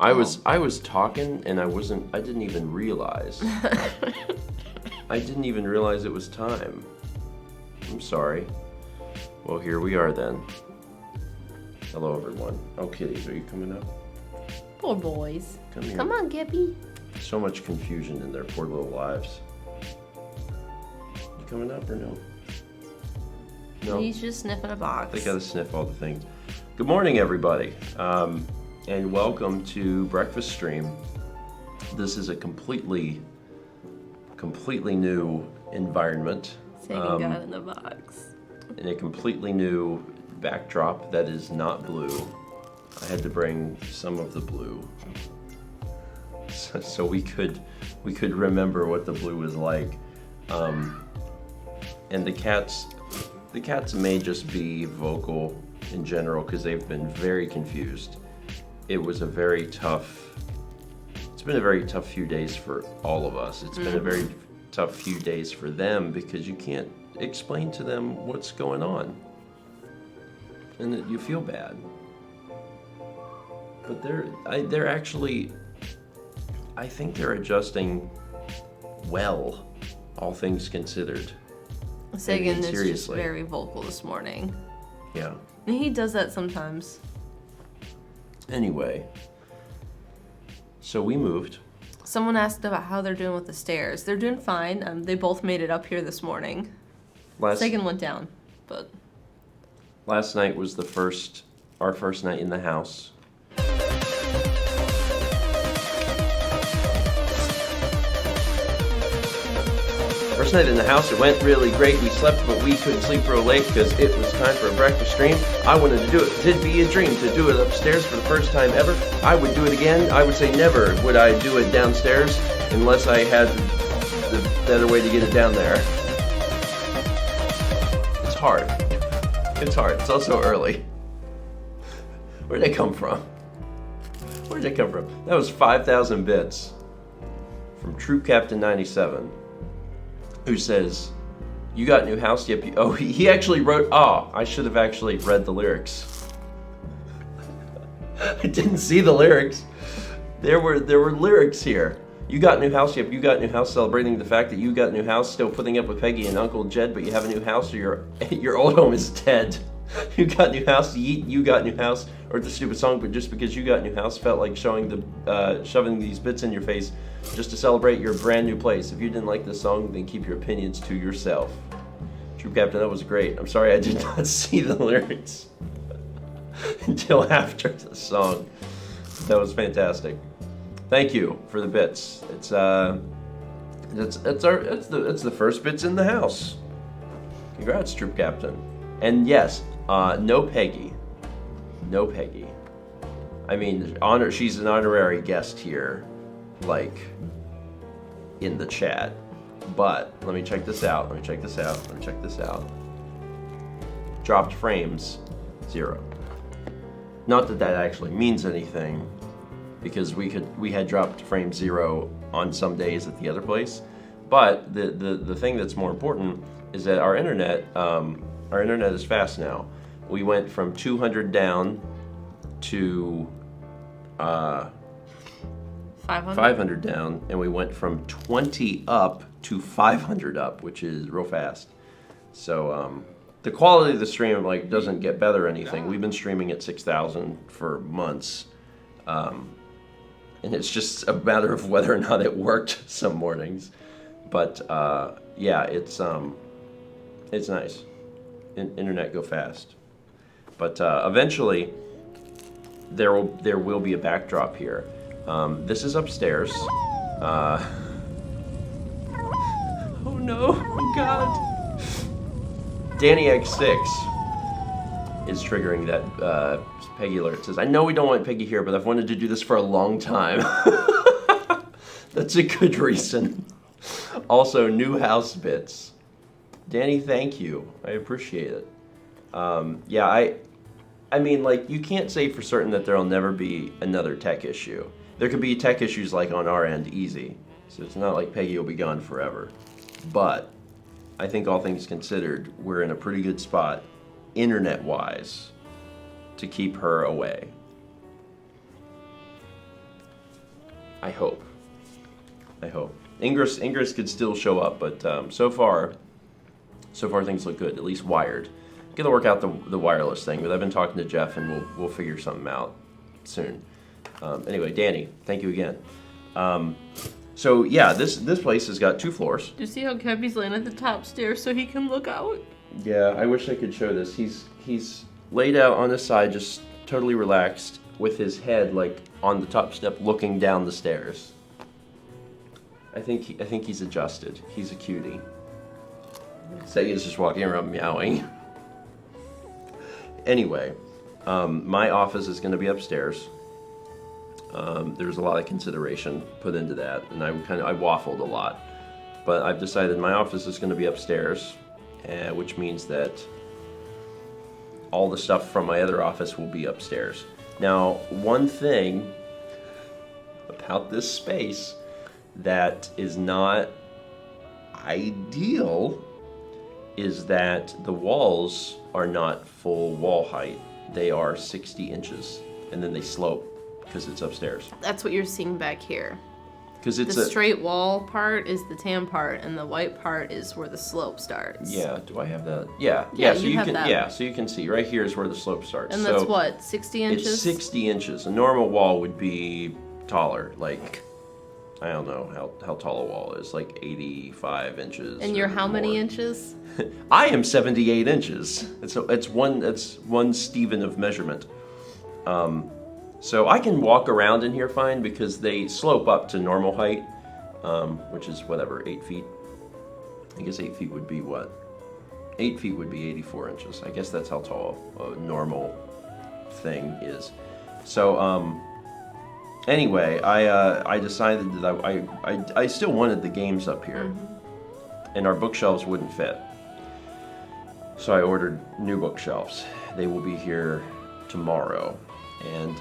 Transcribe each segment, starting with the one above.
I was talking and I didn't even realize. I didn't even realize it was time. I'm sorry. Well, here we are then. Hello, everyone. Oh, kitties, are you coming up? Poor boys. Come here. Come on, Gippy. So much confusion in their poor little lives. You coming up or no? No. He's just sniffing a box. They gotta sniff all the things. Good morning, everybody, and welcome to Breakfast Stream. This is a completely new environment. Sagan got in the box. In a completely new backdrop that is not blue. I had to bring some of the blue, so we could remember what the blue was like. And the cats may just be vocal in general because they've been very confused. It's been a very tough few days for all of us. It's been a very tough few days for them because you can't explain to them what's going on. And that you feel bad. But they're actually, I think they're adjusting well, all things considered. Sagan is just very vocal this morning. Yeah. And he does that sometimes. Anyway, so we moved. Someone asked about how they're doing with the stairs. They're doing fine. They both made it up here this morning. Sagan went down, but... Last night was our first night in the house. First night in the house, it went really great. We slept, but we couldn't sleep real late because it was time for a breakfast stream. I wanted to do it. It'd be a dream to do it upstairs for the first time ever. I would do it again. I would say never would I do it downstairs unless I had the better way to get it down there. It's hard. It's hard. It's also early. Where'd they come from? Where'd they come from? That was 5,000 bits from Troop Captain 97, who says, "You got a new house?" Yep. Oh, he actually wrote. Oh, I should have actually read the lyrics. I didn't see the lyrics. There were lyrics here. You got a new house? Yep. You got a new house, celebrating the fact that you got a new house, still putting up with Peggy and Uncle Jed, but you have a new house, or your old home is dead. You got a new house, yeet, you got a new house, or it's a stupid song, but just because you got a new house felt like shoving these bits in your face just to celebrate your brand new place. If you didn't like this song, then keep your opinions to yourself. Troop Captain, that was great. I'm sorry I did not see the lyrics until after the song. That was fantastic. Thank you for the bits. It's the first bits in the house. Congrats, Troop Captain. And yes, no Peggy. No Peggy. I mean, she's an honorary guest here, like, in the chat. But let me check this out. Dropped frames, 0. Not that that actually means anything, because we had dropped frame 0 on some days at the other place. But the thing that's more important is that our internet is fast now. We went from 200 down to 500 down, and we went from 20 up to 500 up, which is real fast. So the quality of the stream doesn't get better or anything. We've been streaming at 6,000 for months, and it's just a matter of whether or not it worked some mornings. But yeah, it's nice. Internet go fast. But eventually, there will be a backdrop here. This is upstairs. Oh no! Oh God! Danny X6 is triggering that Peggy alert. It says, "I know we don't want Peggy here, but I've wanted to do this for a long time." That's a good reason. Also, new house bits. Danny, thank you. I appreciate it. Yeah, I mean, you can't say for certain that there'll never be another tech issue. There could be tech issues on our end, easy. So it's not like Peggy will be gone forever. But I think all things considered, we're in a pretty good spot, internet-wise, to keep her away. I hope. Ingress could still show up, but so far things look good. At least wired. Gonna work out the wireless thing, but I've been talking to Jeff, and we'll figure something out soon. Anyway, Danny, thank you again. So yeah, this place has got 2 floors. Do you see how Kevy's laying at the top stairs so he can look out? Yeah, I wish I could show this. He's laid out on his side, just totally relaxed, with his head like on the top step, looking down the stairs. I think he's adjusted. He's a cutie. Sega's just walking around meowing. Anyway, my office is going to be upstairs. There's a lot of consideration put into that, and I waffled a lot. But I've decided my office is going to be upstairs, which means that all the stuff from my other office will be upstairs. Now, one thing about this space that is not ideal is that the walls are not full wall height. They are 60 inches, and then they slope because it's upstairs. That's what you're seeing back here. Because it's the straight wall part is the tan part, and the white part is where the slope starts. Yeah. Do I have that? Yeah. Yeah. So you can. That. Yeah. So you can see right here is where the slope starts. And that's what, 60 inches? It's 60 inches. A normal wall would be taller, like I don't know how tall a wall is, like 85 inches. And you're how more. many inches? I am 78 inches. It's one Stephen of measurement. So I can walk around in here fine because they slope up to normal height, which is whatever, 8 feet. I guess 8 feet would be what? 8 feet would be 84 inches. I guess that's how tall a normal thing is. So anyway, I decided that I still wanted the games up here, and our bookshelves wouldn't fit. So I ordered new bookshelves. They will be here tomorrow. And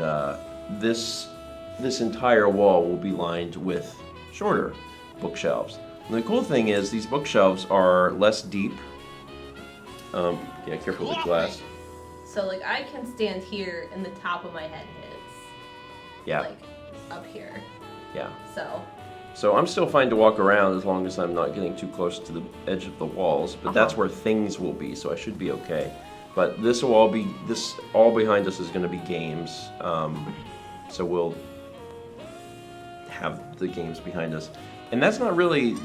this entire wall will be lined with shorter bookshelves. And the cool thing is these bookshelves are less deep. Yeah, careful with the glass. So like I can stand here and the top of my head hits. Yeah. Like up here. Yeah. So I'm still fine to walk around as long as I'm not getting too close to the edge of the walls, but that's where things will be, so I should be okay. But this will all behind us is going to be games, so we'll have the games behind us. And that's not really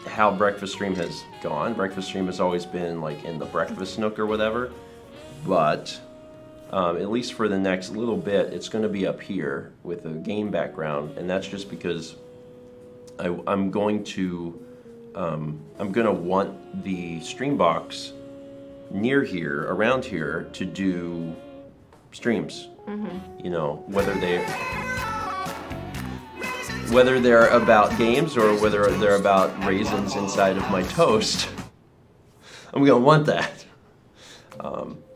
how Breakfast Stream has gone. Breakfast Stream has always been like in the breakfast nook or whatever, but at least for the next little bit, it's going to be up here with a game background, and that's just because I'm going to want the stream box near here, around here, to do streams. You know, whether they're about games or whether they're about raisins inside of my toast. I'm gonna want that.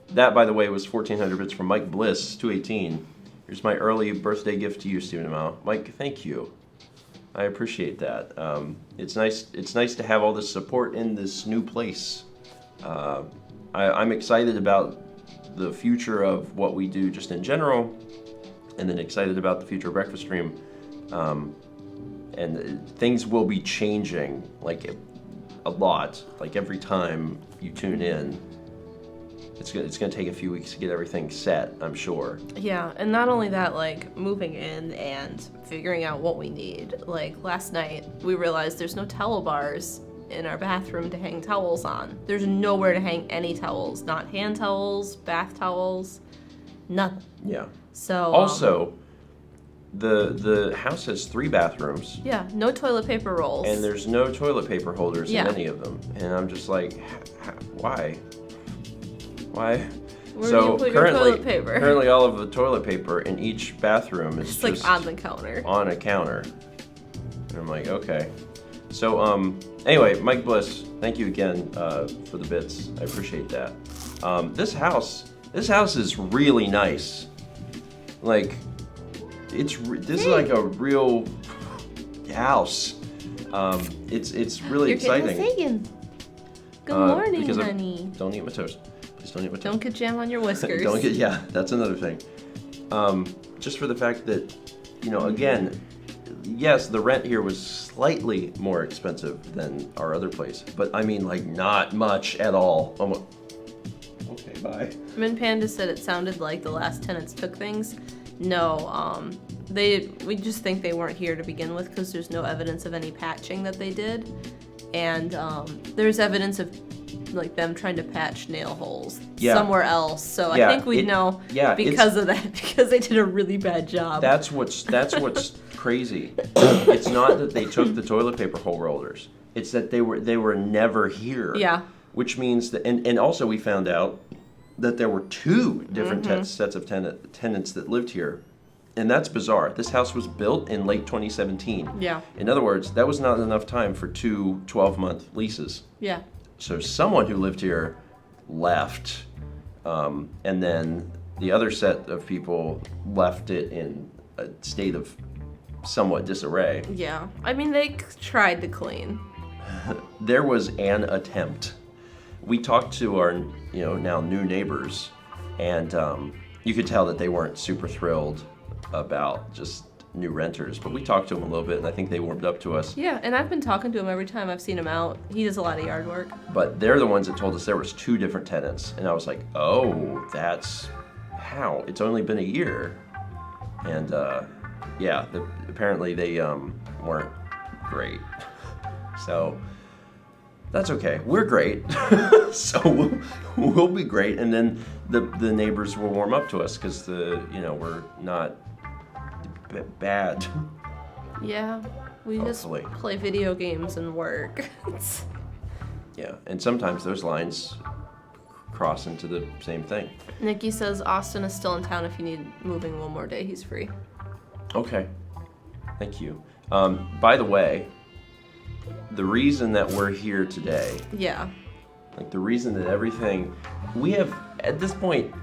That, by the way, was 1,400 bits from Mike Bliss, 218. Here's my early birthday gift to you, Stephen Amell. Mike, thank you. I appreciate that. It's nice to have all this support in this new place. I'm excited about the future of what we do just in general, and then excited about the future of Breakfast Stream. And things will be changing, like a lot. Like every time you tune in, it's gonna take a few weeks to get everything set, I'm sure. Yeah, and not only that, like moving in and figuring out what we need. Like last night, we realized there's no towel bars in our bathroom to hang towels on. There's nowhere to hang any towels, not hand towels, bath towels, nothing. Yeah. So also, the house has 3 bathrooms. Yeah, no toilet paper rolls. And there's no toilet paper holders in any of them. And I'm just like, why? Why? Where do you put your toilet paper? Currently all of the toilet paper in each bathroom is just like on the counter. On a counter. And I'm like, okay. So anyway, Mike Bliss, thank you again for the bits. I appreciate that. This house is really nice. Like, this is like a real house. It's really exciting. You're getting Good morning, honey. Don't eat my toast. Please don't eat my toast. Don't get jam on your whiskers. Yeah, that's another thing. Just for the fact that, you know, again, yes, the rent here was slightly more expensive than our other place, but I mean, like, not much at all. Okay, bye. Min Panda said it sounded like the last tenants took things. No, we just think they weren't here to begin with because there's no evidence of any patching that they did. And there's evidence of like them trying to patch nail holes somewhere else. So I think we'd know because of that, because they did a really bad job. That's what's crazy. It's not that they took the toilet paper hole rollers. It's that they were never here. Yeah. Which means that, and also we found out that there were two different sets of tenants that lived here. And that's bizarre. This house was built in late 2017. Yeah. In other words, that was not enough time for two 12-month leases. Yeah. So someone who lived here left, and then the other set of people left it in a state of somewhat disarray. Yeah. I mean, they tried to clean. There was an attempt. We talked to our, now new neighbors, and you could tell that they weren't super thrilled about just new renters, but we talked to them a little bit, and I think they warmed up to us. Yeah, and I've been talking to him every time I've seen him out. He does a lot of yard work. But they're the ones that told us there was two different tenants, and I was like, oh, that's how? It's only been a year. And apparently they weren't great. So that's okay. We're great. So we'll be great, and then the neighbors will warm up to us because we're not bad. Yeah, we Hopefully. just play video games and work. Yeah, and sometimes those lines cross into the same thing. Nikki says Austin is still in town if you need moving one more day. He's free. Okay, thank you. By the way, the reason that we're here today, like the reason that we have at this point,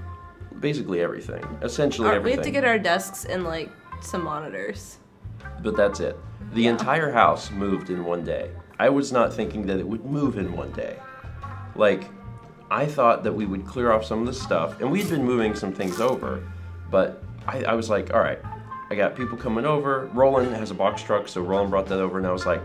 basically everything, essentially everything. We have to get our desks and like some monitors. But that's it. The entire house moved in one day. I was not thinking that it would move in one day. Like, I thought that we would clear off some of the stuff, and we'd been moving some things over, but I was like, all right, I got people coming over. Roland has a box truck, so Roland brought that over, and I was like,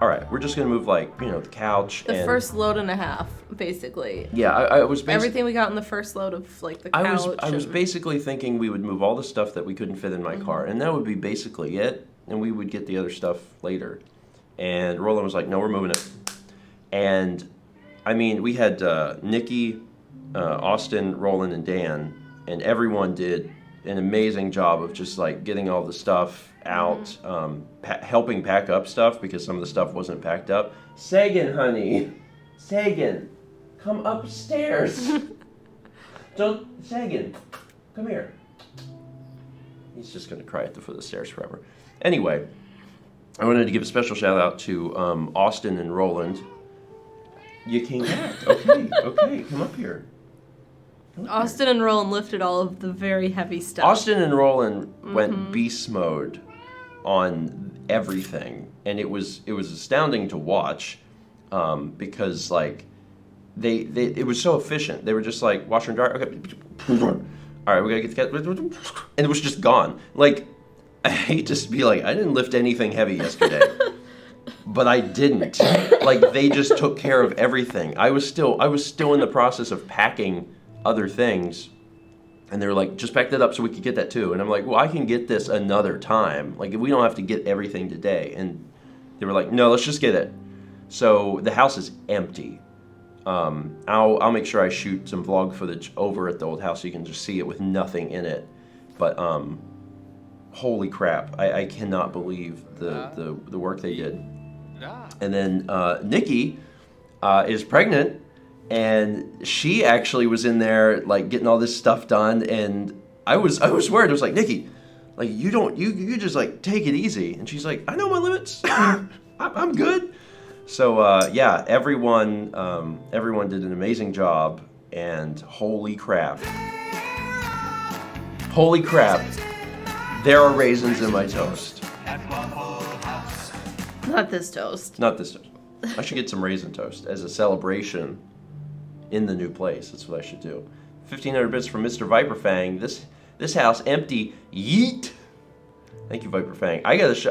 all right, we're just gonna move the couch. The first load and a half, basically. Yeah, I was basically... Everything we got in the first load of like the couch. I was basically thinking we would move all the stuff that we couldn't fit in my car, and that would be basically it, and we would get the other stuff later. And Roland was like, no, we're moving it. And I mean, we had Nikki, Austin, Roland, and Dan, and everyone did an amazing job of just like getting all the stuff out, helping pack up stuff because some of the stuff wasn't packed up. Sagan, honey. Sagan, come upstairs. Sagan, come here. He's just going to cry at the foot of the stairs forever. Anyway, I wanted to give a special shout out to Austin and Roland. You came back. Okay, come up here. Austin and Roland lifted all of the very heavy stuff. Austin and Roland went beast mode on everything, and it was astounding to watch because like it was so efficient. They were just like washer and dryer. Okay, all right, we gotta get the cat, and it was just gone. Like, I hate to be like, I didn't lift anything heavy yesterday. But I didn't. Like, they just took care of everything. I was still in the process of packing other things, and they were like, just pack that up so we could get that too. And I'm like, well, I can get this another time. Like, we don't have to get everything today. And they were like, no, let's just get it. So the house is empty. I'll make sure I shoot some vlog footage over at the old house so you can just see it with nothing in it. But holy crap, I cannot believe the work they did. And then Nikki is pregnant, and she actually was in there like getting all this stuff done, and I was worried. I was like, Nikki, like you just like take it easy. And she's like, I know my limits. I'm good. So everyone did an amazing job, and holy crap, there are raisins in my toast. Not this toast. Not this toast. I should get some raisin toast as a celebration in the new place. That's what I should do. 1,500 bits from Mr. Viperfang. This house empty. Yeet. Thank you, Viper Fang. I gotta show.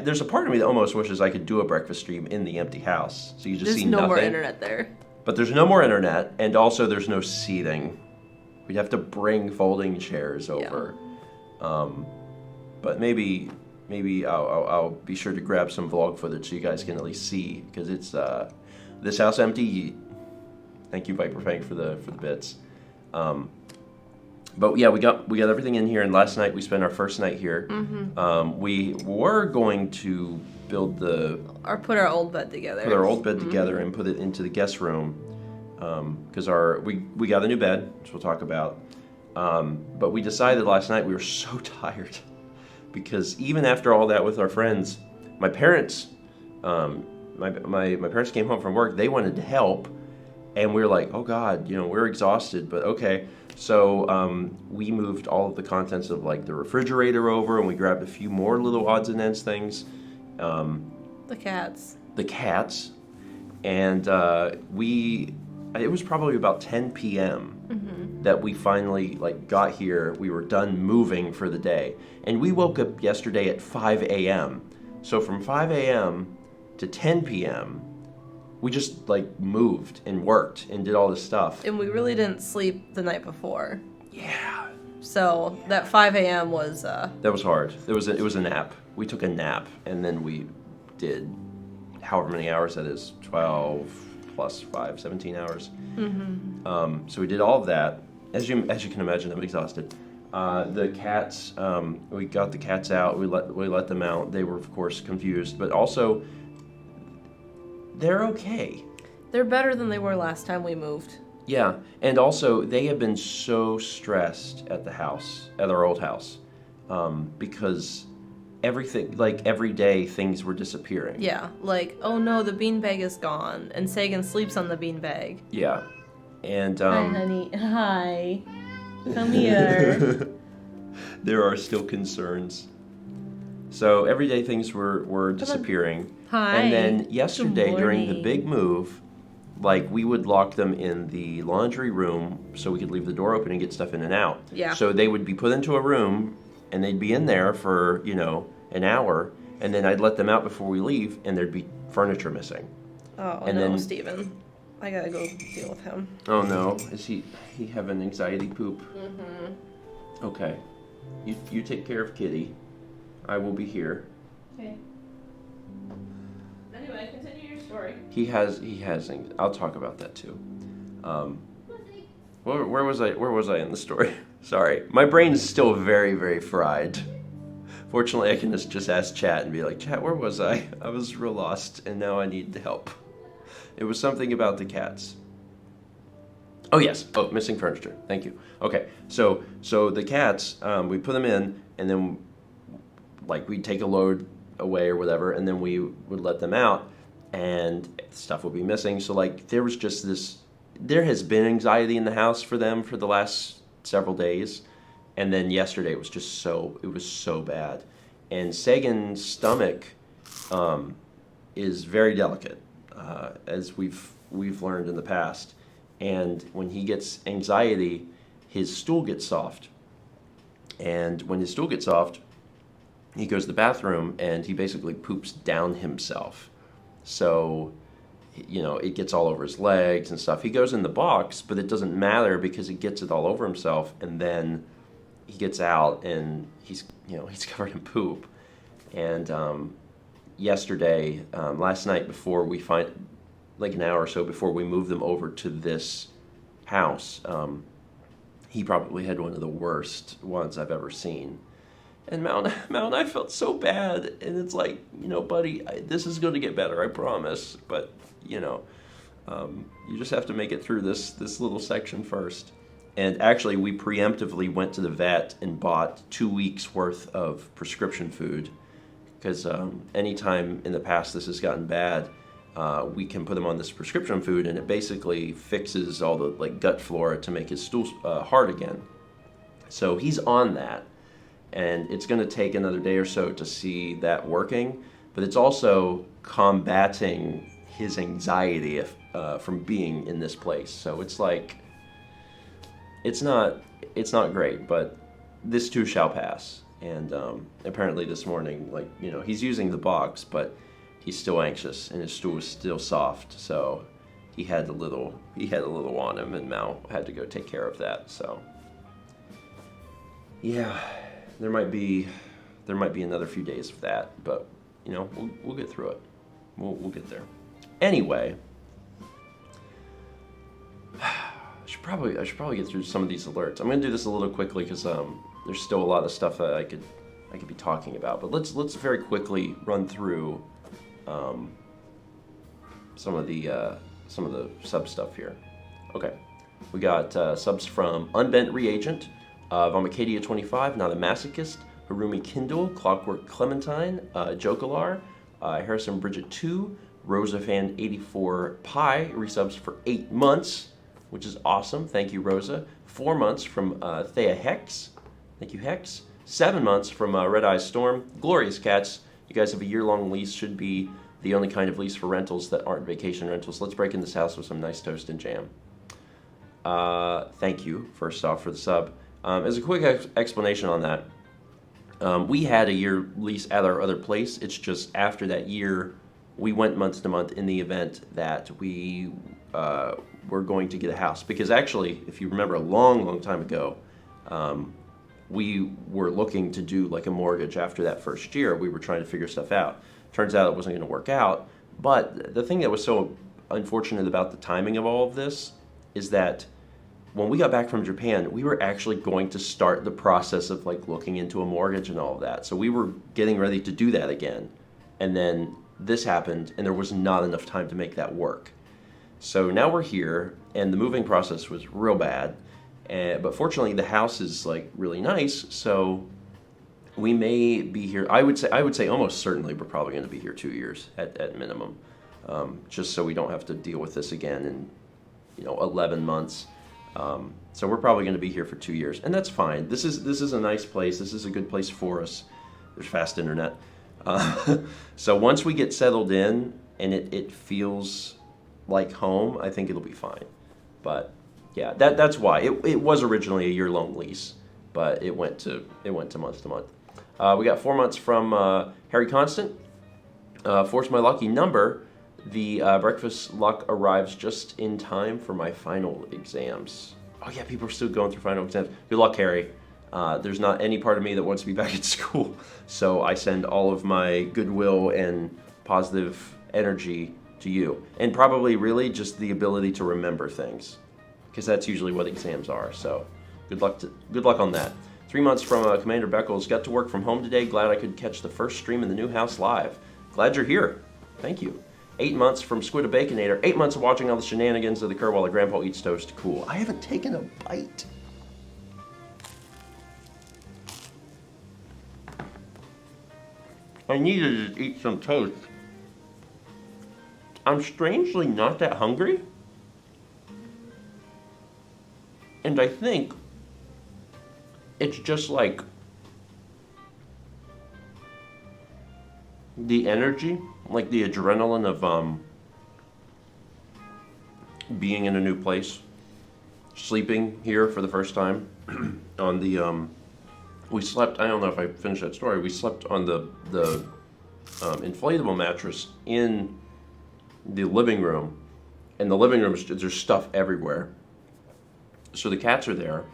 There's a part of me that almost wishes I could do a breakfast stream in the empty house, so you just There's see no nothing. more internet there. But there's no more internet, and also there's no seating. We'd have to bring folding chairs over. Yeah. But maybe I'll be sure to grab some vlog footage so you guys can at least see, because it's this house empty. Thank you, Viper Fang, for the bits. But yeah, we got everything in here, and last night we spent our first night here. Mm-hmm. We were going to build put our old bed together. Put our old bed together and put it into the guest room, because we got a new bed, which we'll talk about. But we decided last night we were so tired, because even after all that with our friends, my parents, my parents came home from work. They wanted to help, and we were like, oh God, we're exhausted, but okay. So we moved all of the contents of like the refrigerator over, and we grabbed a few more little odds and ends things. The cats. And it was probably about 10 p.m. that we finally got here. We were done moving for the day, and we woke up yesterday at 5 a.m. So from 5 a.m. to 10 p.m. we just moved and worked and did all this stuff. And we really didn't sleep the night before. Yeah. So that 5 a.m. was that was hard. It was a nap. We took a nap, and then we did however many hours that is, 12 plus 5, 17 hours. So we did all of that. As you can imagine, I'm exhausted. The cats, we got the cats out. We let them out. They were of course confused, but also they're okay. They're better than they were last time we moved. Yeah, and also they have been so stressed at our old house, because everything, every day things were disappearing. Yeah, oh no, the beanbag is gone, and Sagan sleeps on the beanbag. Yeah, and Hi, honey. Hi. Come here. There are still concerns. So every day things were disappearing. Hi. And then yesterday during the big move, we would lock them in the laundry room so we could leave the door open and get stuff in and out. Yeah. So they would be put into a room, and they'd be in there for, an hour, and then I'd let them out before we leave, and there'd be furniture missing. Oh, and no, then, Steven. I gotta go deal with him. Oh no, is he having anxiety poop? Okay. You take care of Kitty. I will be here. Okay. Anyway, continue your story. He has I'll talk about that too. Where was I in the story? Sorry. My brain is still very, very fried. Fortunately, I can just ask chat and be like, chat, where was I? I was real lost, and now I need help. It was something about the cats. Oh, yes. Oh, missing furniture. Thank you. Okay. So the cats, we put them in, and then, we'd take a load away or whatever, and then we would let them out, and stuff would be missing. So, there was just there has been anxiety in the house for them for the last several days. And then yesterday it was so bad. And Sagan's stomach is very delicate, as we've learned in the past. And when he gets anxiety, his stool gets soft. And when his stool gets soft, he goes to the bathroom and he basically poops down himself. So, it gets all over his legs and stuff. He goes in the box, but it doesn't matter because he gets it all over himself, and then he gets out and he's covered in poop. And yesterday, last night, before we an hour or so before we moved them over to this house, he probably had one of the worst ones I've ever seen. And Mount and I felt so bad, and it's buddy, this is going to get better, I promise. But you just have to make it through this little section first. And actually, we preemptively went to the vet and bought 2 weeks worth of prescription food, because anytime in the past this has gotten bad, we can put him on this prescription food, and it basically fixes all the gut flora to make his stool hard again. So he's on that, and it's going to take another day or so to see that working, but it's also combating his anxiety from being in this place. So it's it's not great, but this too shall pass. And apparently this morning, like, you know, he's using the box, but he's still anxious and his stool is still soft. So he had a little on him, and Mal had to go take care of that. So yeah, there might be another few days of that, but you know, we'll get through it. We'll get there. Anyway, I should probably get through some of these alerts. I'm gonna do this a little quickly because there's still a lot of stuff that I could be talking about. But let's very quickly run through some of the sub stuff here. Okay, we got subs from Unbent Reagent, Vomicadia 25, Not a Masochist, Harumi Kindle, Clockwork Clementine, Jokalar, Harrison Bridget 2, Rosafan 84 Pi resubs for 8 months, which is awesome. Thank you, Rosa. 4 months from Thea Hex. Thank you, Hex. 7 months from Red Eye Storm. Glorious Cats. You guys have a year-long lease. Should be the only kind of lease for rentals that aren't vacation rentals. Let's break in this house with some nice toast and jam. Thank you, first off, for the sub. As a quick explanation on that, we had a year lease at our other place. It's just after that year, we went month to month in the event that we were going to get a house. Because actually, if you remember a long time ago, we were looking to do like a mortgage after that first year. We were trying to figure stuff out. Turns out it wasn't going to work out. But the thing that was so unfortunate about the timing of all of this is that when we got back from Japan, we were actually going to start the process of like looking into a mortgage and all of that. So we were getting ready to do that again. And then this happened and there was not enough time to make that work. So now we're here and the moving process was real bad. But fortunately the house is like really nice. So we may be here. I would say almost certainly we're probably going to be here 2 years at minimum. Just so we don't have to deal with this again in 11 months. So we're probably going to be here for 2 years, and that's fine. This is a nice place. This is a good place for us. There's fast internet. So once we get settled in and it feels like home, I think it'll be fine. But yeah, that's why it was originally a year-long lease, but it went to month to month. We got 4 months from Harry Constant. Force my lucky number. The breakfast luck arrives just in time for my final exams. Oh yeah, people are still going through final exams. Good luck, Harry. There's not any part of me that wants to be back at school, so I send all of my goodwill and positive energy to you. And probably really just the ability to remember things, because that's usually what exams are. So good luck on that. 3 months from Commander Beckles. Got to work from home today. Glad I could catch the first stream in the new house live. Glad you're here. Thank you. 8 months from Squid a Baconator. 8 months of watching all the shenanigans of the Kerr while the Grandpa eats toast. Cool. I haven't taken a bite. I need to just eat some toast. I'm strangely not that hungry. And I think it's just like the energy, like the adrenaline of being in a new place, sleeping here for the first time on the we slept, I don't know if I finished that story, we slept on the inflatable mattress in the living room, and the living room, there's stuff everywhere. So the cats are there,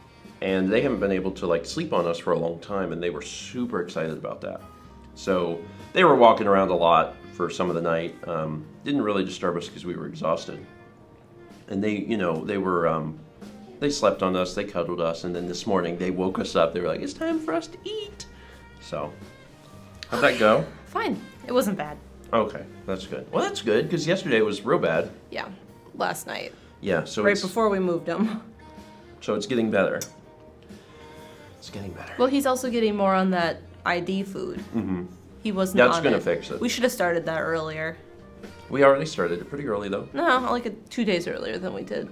and they haven't been able to like sleep on us for a long time, and they were super excited about that. So they were walking around a lot for some of the night. Didn't really disturb us because we were exhausted. And they slept on us, they cuddled us, and then this morning they woke us up. They were like, it's time for us to eat. So, how'd that go? Fine. It wasn't bad. Okay, that's good. Well, that's good, because yesterday was real bad. Yeah, last night. Yeah, so right before we moved him. So it's getting better. It's getting better. Well, he's also getting more on that ID food. Mm-hmm. He wasn't That's on gonna it. fix it. We should have started that earlier. We already started it pretty early, though. No, like 2 days earlier than we did.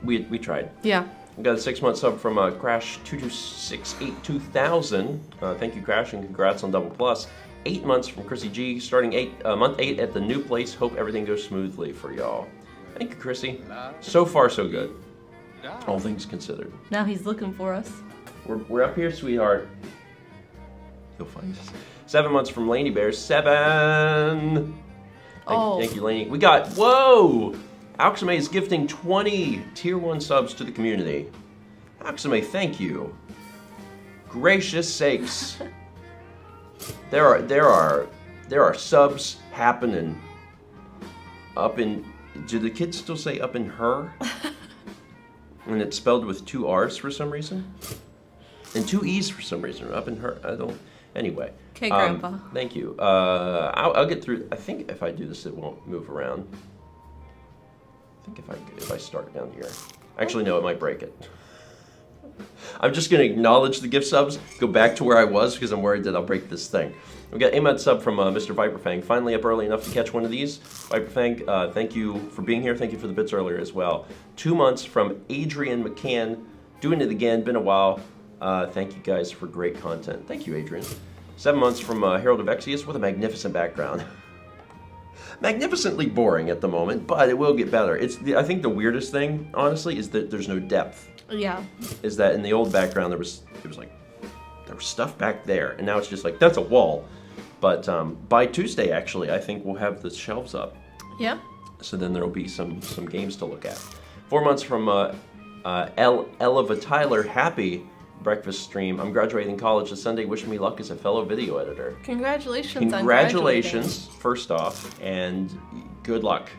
We tried. Yeah. We got a 6-month sub from Crash22682000. Thank you, Crash, and congrats on Double Plus. 8 months from Chrissy G, starting month 8 at the new place. Hope everything goes smoothly for y'all. Thank you, Chrissy. So far, so good. All things considered. Now he's looking for us. We're up here, sweetheart. You'll find us. 7 months from Laney Bears. 7. Thank you, Laney. We got, whoa! Alxame is gifting 20 Tier 1 subs to the community. Alxame, thank you. Gracious sakes. There are subs happening up in, do the kids still say up in her? And it's spelled with 2 R's for some reason? And 2 E's for some reason, up in her, I don't, anyway. Okay, Grandpa. Thank you. I'll get through, I think if I do this, it won't move around. I think if I start down here. Actually, no, it might break it. I'm just going to acknowledge the gift subs, go back to where I was because I'm worried that I'll break this thing. We got Ahmed sub from Mr. Viperfang. Finally up early enough to catch one of these. Viperfang, thank you for being here. Thank you for the bits earlier as well. 2 months from Adrian McCann. Doing it again. Been a while. Thank you guys for great content. Thank you, Adrian. 7 months from Harold of Exius with a magnificent background. Magnificently boring at the moment, but it will get better. I think the weirdest thing, honestly, is that there's no depth. Yeah. Is that in the old background there was stuff back there, and now it's just like that's a wall. But by Tuesday, actually, I think we'll have the shelves up. Yeah. So then there will be some games to look at. 4 months from Ella Tyler, happy breakfast stream. I'm graduating college this Sunday. Wish me luck as a fellow video editor. Congratulations. Congratulations, first off, and good luck.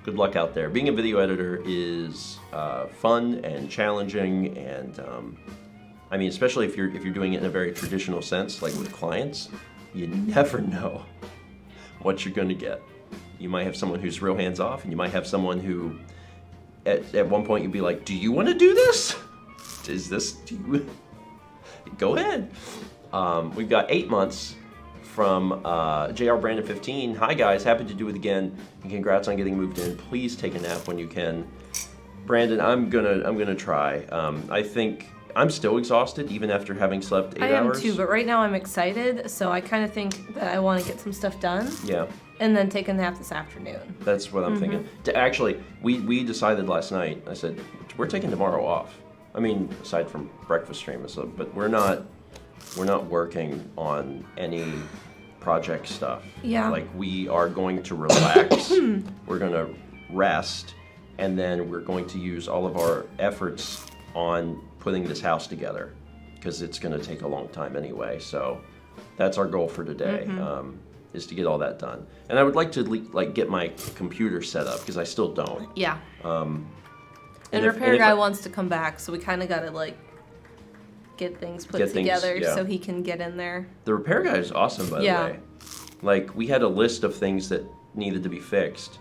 Good luck out there. Being a video editor is fun and challenging, and I mean, especially if you're doing it in a very traditional sense, like with clients, you never know what you're going to get. You might have someone who's real hands off, and you might have someone who, at one point, you'd be like, "Do you want to do this? Is this? Do you?" Go ahead. We've got 8 months from JR Brandon 15. Hi guys, happy to do it again, and congrats on getting moved in. Please take a nap when you can. Brandon, I'm gonna try. I think I'm still exhausted even after having slept 8 hours. I am too, but right now I'm excited, so I kind of think that I want to get some stuff done. Yeah. And then take a nap this afternoon. That's what I'm thinking. Actually, we decided last night. I said we're taking tomorrow off. I mean, aside from breakfast stream, but we're not working on any project stuff. Yeah. Like, we are going to relax. We're going to rest, and then we're going to use all of our efforts on putting this house together, because it's going to take a long time anyway. So that's our goal for today, is to get all that done. And I would like to get my computer set up, because I still don't. Yeah. And repair guy wants to come back, so we kind of got to get things put together so he can get in there. The repair guy is awesome, by the way. Like, we had a list of things that needed to be fixed,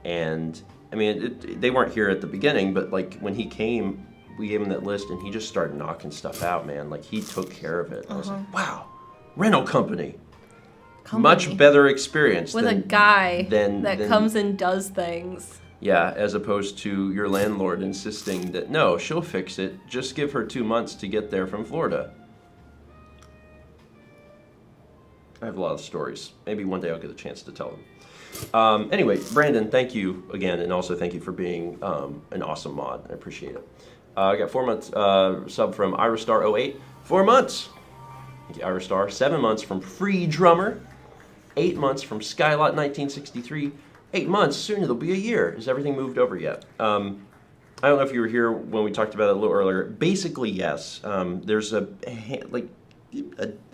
and I mean, they weren't here at the beginning, but when he came, we gave him that list, and he just started knocking stuff out, man. Like, he took care of it. I was like, wow, rental company. Much better experience with a guy that comes and does things. Yeah, as opposed to your landlord insisting that, no, she'll fix it. Just give her 2 months to get there from Florida. I have a lot of stories. Maybe one day I'll get a chance to tell them. Anyway, Brandon, thank you again, and also thank you for being an awesome mod. I appreciate it. I got 4 months sub from Irastar08. 4 months. Thank you, Irastar. 7 months from Free Drummer. 8 months from Skylot 1963. 8 months, soon it'll be a year. Has everything moved over yet? I don't know if you were here when we talked about it a little earlier. Basically, yes. There's the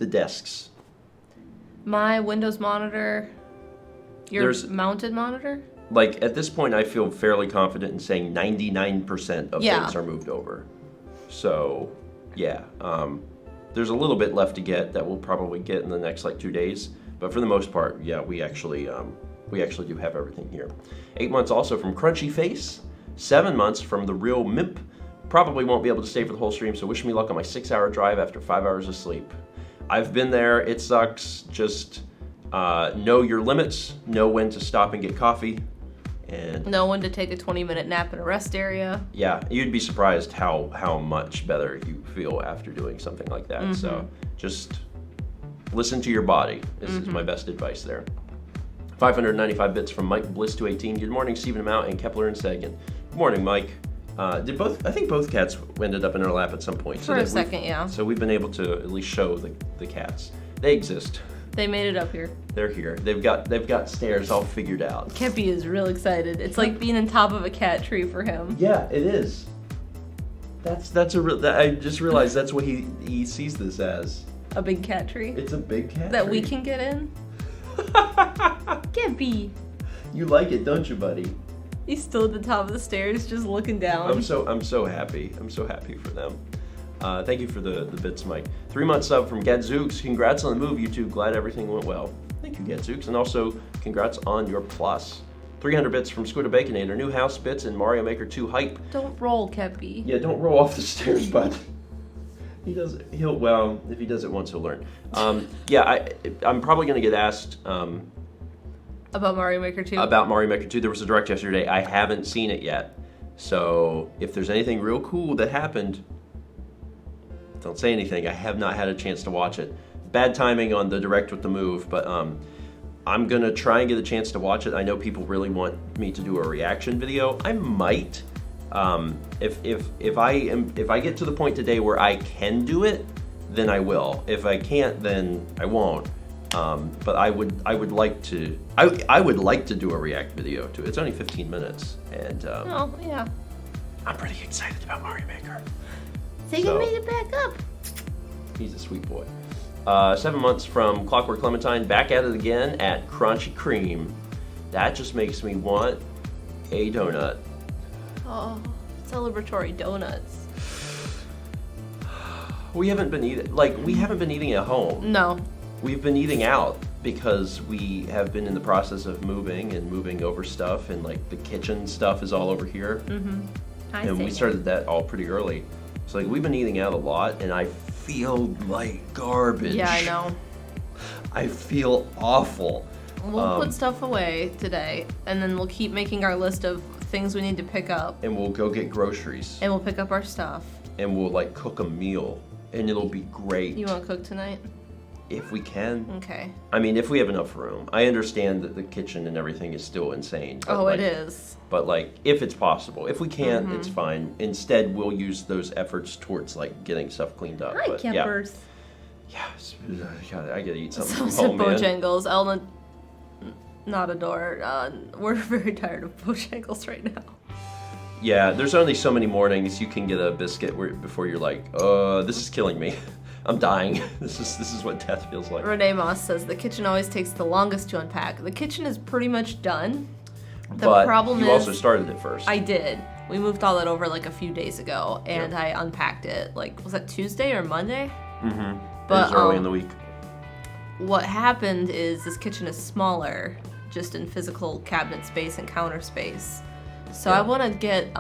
desks. My Windows monitor, your mounted monitor? At this point, I feel fairly confident in saying 99% of things are moved over. So, yeah. There's a little bit left to get that we'll probably get in the next 2 days. But for the most part, yeah, we actually do have everything here. 8 months also from Crunchy Face. 7 months from The Real Mimp. Probably won't be able to stay for the whole stream, so wish me luck on my 6-hour drive after 5 hours of sleep. I've been there. It sucks. Just know your limits. Know when to stop and get coffee. And know when to take a 20-minute nap in a rest area. Yeah, you'd be surprised how much better you feel after doing something like that. So just listen to your body is my best advice there. 595 bits from Mike Bliss 218. Good morning, Stephen Mount and Kepler and Sagan. Good morning, Mike. I think both cats ended up in our lap at some point. For a second, yeah. So we've been able to at least show the cats. They exist. They made it up here. They're here. They've got stairs all figured out. Kepi is real excited. It's like being on top of a cat tree for him. Yeah, it is. That's a real. I just realized that's what he sees this as. A big cat tree. It's a big cat that tree. we can get in. Kepi. You like it, don't you, buddy? He's still at the top of the stairs, just looking down. I'm so happy. I'm so happy for them. Thank you for the bits, Mike. 3-month sub from Gadzooks. Congrats on the move, you two. Glad everything went well. Thank you, Gadzooks. And also, congrats on your plus. 300 bits from Squid Baconator. New house bits and Mario Maker 2 hype. Don't roll, Kepi. Yeah, don't roll off the stairs, bud. Well, if he does it once, he'll learn. Yeah, I'm probably going to get asked... about Mario Maker 2? About Mario Maker 2. There was a direct yesterday. I haven't seen it yet. So, if there's anything real cool that happened... Don't say anything. I have not had a chance to watch it. Bad timing on the direct with the move, but I'm gonna try and get a chance to watch it. I know people really want me to do a reaction video. I might. If I get to the point today where I can do it, then I will. If I can't, then I won't. But I would like to. I would like to do a react video to it. It's only 15 minutes, and oh yeah. I'm pretty excited about Mario Maker. Sega made it back up. He's a sweet boy. 7 months from Clockwork Clementine, back at it again at Crunchy Cream. That just makes me want a donut. Oh, celebratory donuts. We haven't been eating at home. No. We've been eating out because we have been in the process of moving over stuff, and like the kitchen stuff is all over here. Mm-hmm. And we started that all pretty early. So like we've been eating out a lot, and I feel like garbage. Yeah, I know. I feel awful. We'll put stuff away today, and then we'll keep making our list of things we need to pick up. And we'll go get groceries. And we'll pick up our stuff. And we'll like cook a meal, and it'll be great. You want to cook tonight? If we can. Okay. I mean, if we have enough room. I understand that the kitchen and everything is still insane. Oh, it is. But like, if it's possible. If we can't, it's fine. Instead, we'll use those efforts towards like getting stuff cleaned up. Hi, campers. Yeah, I gotta eat something from Some home, man. Bojangles. Elna, not a door. We're very tired of Bojangles right now. Yeah, there's only so many mornings you can get a biscuit before you're like, this is killing me. I'm dying. This is what death feels like. Renee Moss says the kitchen always takes the longest to unpack. The kitchen is pretty much done. The problem is you also started it first. I did. We moved all that over like a few days ago, and I unpacked it. Like, was that Tuesday or Monday? Mm-hmm. But it was early in the week. What happened is this kitchen is smaller, just in physical cabinet space and counter space. So I want to get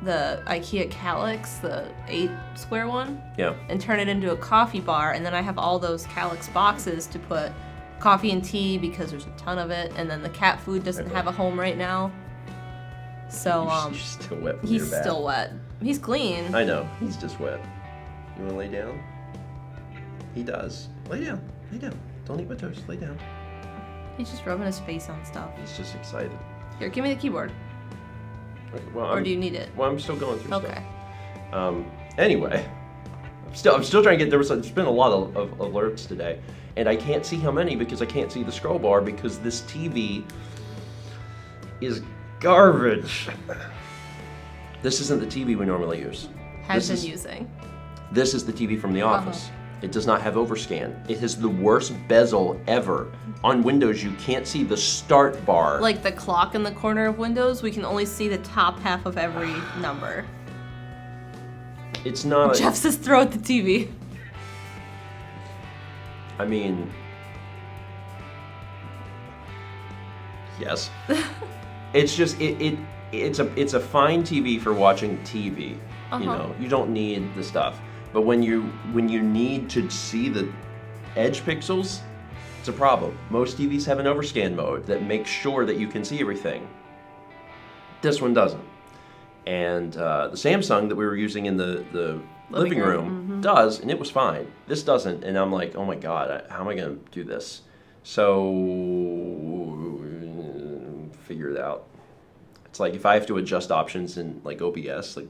the IKEA Calyx, the 8 square one, and turn it into a coffee bar, and then I have all those Calyx boxes to put coffee and tea because there's a ton of it, and then the cat food doesn't have a home right now. So you're still wet from he's your bath. still wet. He's clean. I know, he's just wet. You want to lay down? He does. Lay down. Lay down. Don't eat my toast. Lay down. He's just rubbing his face on stuff. He's just excited. Here, give me the keyboard. Okay, well, or do you need it? Well, I'm still going through stuff. Anyway, I'm still trying to get. There's been a lot of alerts today, and I can't see how many because I can't see the scroll bar because this TV is garbage. This isn't the TV we normally use. Using. This is the TV from the office. It does not have overscan. It has the worst bezel ever. On Windows, you can't see the start bar. Like the clock in the corner of Windows, we can only see the top half of every number. It's not. Jeff says throw at the TV. I mean, yes. It's just it's a fine TV for watching TV. You know, you don't need the stuff. But when you need to see the edge pixels, it's a problem. Most TVs have an overscan mode that makes sure that you can see everything. This one doesn't. And the Samsung that we were using in the living room does, and it was fine. This doesn't, and I'm like, oh my god, how am I going to do this? So, figure it out. It's like if I have to adjust options in like OBS, like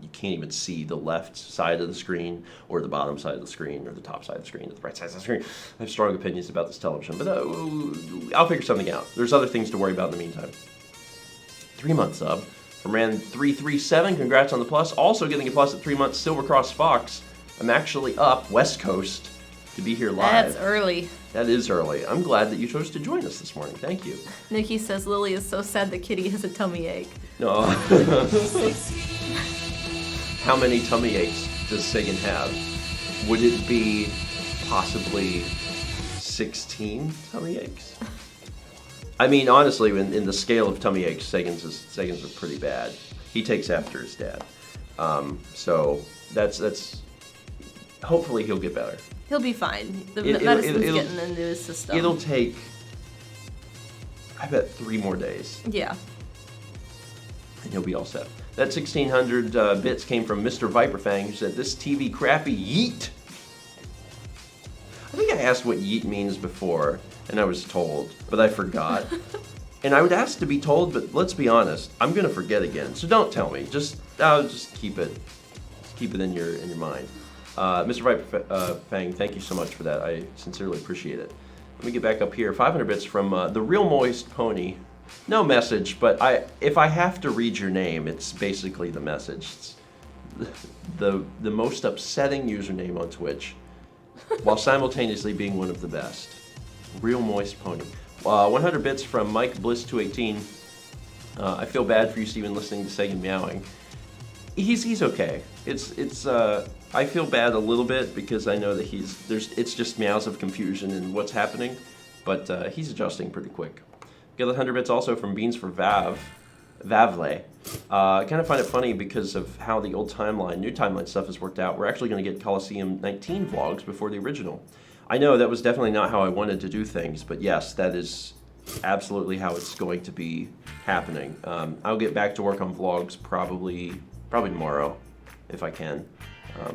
you can't even see the left side of the screen or the bottom side of the screen or the top side of the screen or the right side of the screen. I have strong opinions about this television, but I'll figure something out. There's other things to worry about in the meantime. 3-month sub from Ran337. Congrats on the plus. Also getting a plus at 3 months, Silver Cross Fox. I'm actually up West Coast to be here live. That's early. That is early. I'm glad that you chose to join us this morning. Thank you. Nikki says Lily is so sad that Kitty has a tummy ache. No. How many tummy aches does Sagan have? Would it be possibly 16 tummy aches? I mean, honestly, in the scale of tummy aches, Sagan's are pretty bad. He takes after his dad. So that's. Hopefully he'll get better. He'll be fine. The medicine's getting into his system. It'll take, I bet, 3 more days. Yeah. And he'll be all set. That 1,600 bits came from Mr. Viperfang, who said, "This TV crappy, yeet." I think I asked what yeet means before, and I was told, but I forgot. And I would ask to be told, but let's be honest, I'm gonna forget again. So don't tell me. Just keep it in your mind. Mr. Viperfang, thank you so much for that. I sincerely appreciate it. Let me get back up here. 500 bits from the Real Moist Pony. No message, but if I have to read your name, it's basically the message. It's the most upsetting username on Twitch, while simultaneously being one of the best. Real Moist Pony. 100 bits from Mike Bliss 218. I feel bad for you, Steven, listening to Sagan meowing. He's okay. It's I feel bad a little bit because I know that it's just meows of confusion in what's happening, but he's adjusting pretty quick. Got 100 bits also from Beans for Vavle. I kind of find it funny because of how the old timeline, new timeline stuff has worked out. We're actually going to get Coliseum 19 vlogs before the original. I know that was definitely not how I wanted to do things, but yes, that is absolutely how it's going to be happening. I'll get back to work on vlogs probably tomorrow, if I can,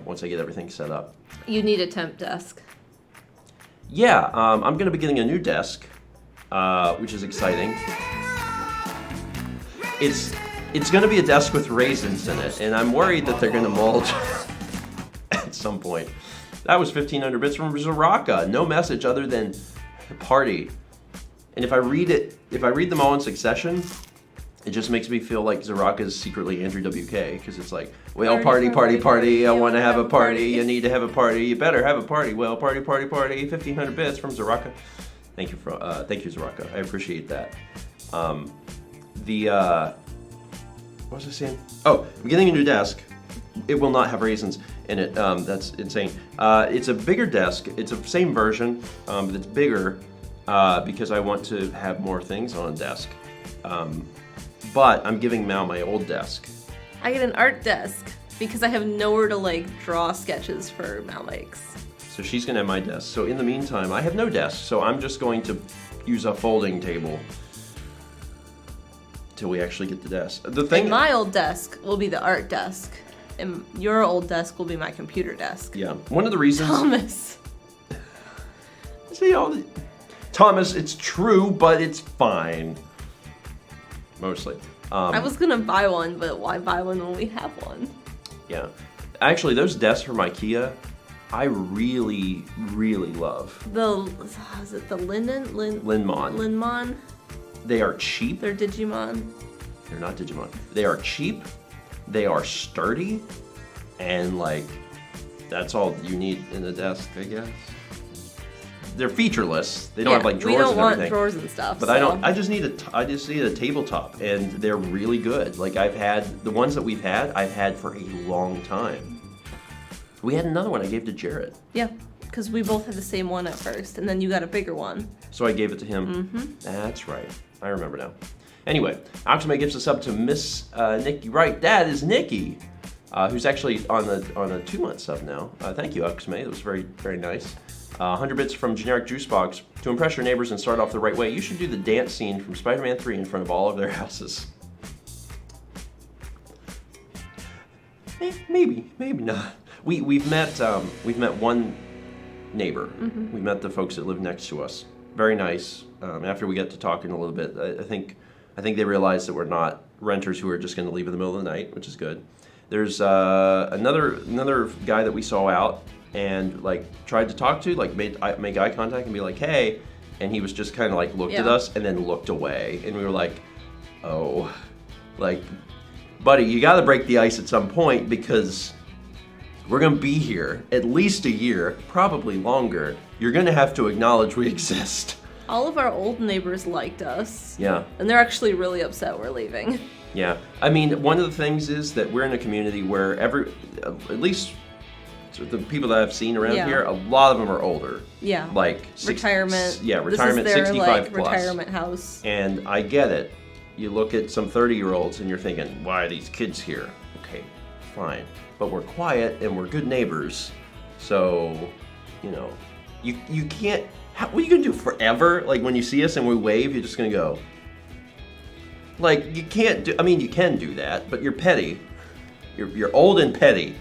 once I get everything set up. You need a temp desk. Yeah, I'm going to be getting a new desk, which is exciting. It's going to be a desk with raisins in it, and I'm worried that they're going to mold at some point. That was 1,500 bits from Zaraka. No message other than party. And if I read them all in succession, it just makes me feel like Zaraka is secretly Andrew WK, because it's like, well, party, I want to have a party, you need to have a party, you better have a party, well, party, 1,500 bits from Zaraka. Thank you, Zaraka, I appreciate that. What was I saying? Oh, I'm getting a new desk. It will not have raisins in it, that's insane. It's a bigger desk, it's the same version, but it's bigger, because I want to have more things on a desk. But I'm giving Mal my old desk. I get an art desk because I have nowhere to draw sketches for Mal makes. So she's gonna have my desk. So in the meantime, I have no desk, so I'm just going to use a folding table till we actually get the desk. And my old desk will be the art desk, and your old desk will be my computer desk. Yeah, one of the reasons. Thomas. See Thomas, it's true, but it's fine. Mostly. I was gonna buy one, but why buy one when we have one? Yeah. Actually, those desks from IKEA, I really, really love. Is it the Linmon? Linmon. They are cheap. They're Digimon. They're not Digimon. They are cheap, they are sturdy, and that's all you need in a desk, I guess. They're featureless. They don't have drawers and everything. We don't want drawers and stuff. But so. I just need a tabletop, and they're really good. I've had the ones that I've had for a long time. We had another one I gave to Jarrett. Yeah, because we both had the same one at first, and then you got a bigger one. So I gave it to him. Mm-hmm. That's right. I remember now. Anyway, Oxmay gives us up to Miss Nikki. Right, that is Nikki, who's actually on a 2-month sub now. Thank you, Oxmay. That was very, very nice. 100 bits from Generic Juicebox. To impress your neighbors and start off the right way, you should do the dance scene from Spider-Man 3 in front of all of their houses. Maybe not. We've met one neighbor. Mm-hmm. We met the folks that live next to us. Very nice. After we get to talking a little bit, I think they realize that we're not renters who are just going to leave in the middle of the night, which is good. There's another guy that we saw out and like tried to talk to, like make eye contact and be like, hey, and he was just kind of like looked at us and then looked away, and we were like, oh, like, buddy, you got to break the ice at some point because we're gonna be here at least a year, probably longer. You're gonna have to acknowledge we exist. All of our old neighbors liked us. Yeah. And they're actually really upset we're leaving. Yeah. I mean, one of the things is that we're in a community where at least the people that I've seen around here, a lot of them are older. Yeah. Like retirement. Retirement, this is their, 65 like, plus. retirement house. And I get it. You look at some 30-year-olds and you're thinking, why are these kids here? Okay, fine. But we're quiet and we're good neighbors. So, you know, you can't. What are you gonna do forever? Like when you see us and we wave, you're just gonna go. Like you can't do. I mean, you can do that, but you're petty. You're old and petty.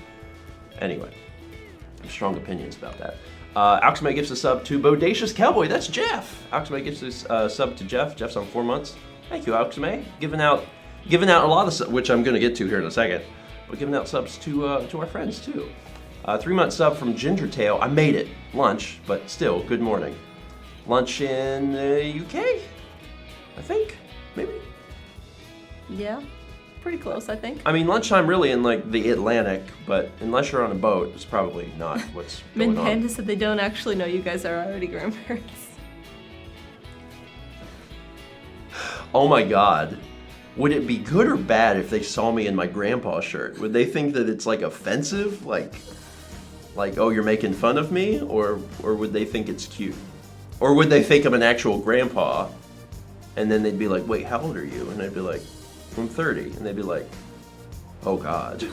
Anyway, I have strong opinions about that. Alxmay gives a sub to Bodacious Cowboy. That's Jeff. Alxmay gives this sub to Jeff. Jeff's on 4 months. Thank you, Alxmay. Giving out a lot of subs, which I'm gonna get to here in a second. But giving out subs to our friends too. 3-month sub from Gingertail. I made it. Lunch, but still, good morning. Lunch in the UK? I think, maybe? Yeah, pretty close, I think. I mean, lunchtime really in like the Atlantic, but unless you're on a boat, it's probably not what's going Min on. Panda said they don't actually know you guys are already grandparents. Oh my God. Would it be good or bad if they saw me in my grandpa shirt? Would they think that it's like offensive? Like, oh, you're making fun of me? Or would they think it's cute? Or would they think I'm an actual grandpa? And then they'd be like, wait, how old are you? And I'd be like, I'm 30. And they'd be like, oh God.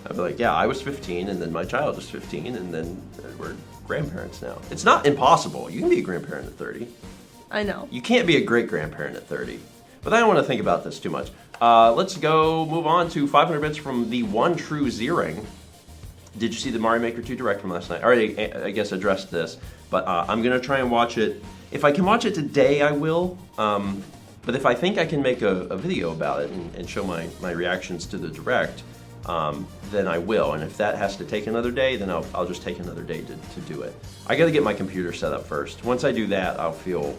I'd be like, yeah, I was 15 and then my child was 15 and then we're grandparents now. It's not impossible. You can be a grandparent at 30. I know. You can't be a great-grandparent at 30. But I don't want to think about this too much. Let's go move on to 500 bits from the one true Zering. Did you see the Mario Maker 2 Direct from last night? I already, I guess, addressed this, but I'm going to try and watch it. If I can watch it today, I will. But if I think I can make a video about it and show my reactions to the Direct, then I will. And if that has to take another day, then I'll just take another day to do it. I got to get my computer set up first. Once I do that, I'll feel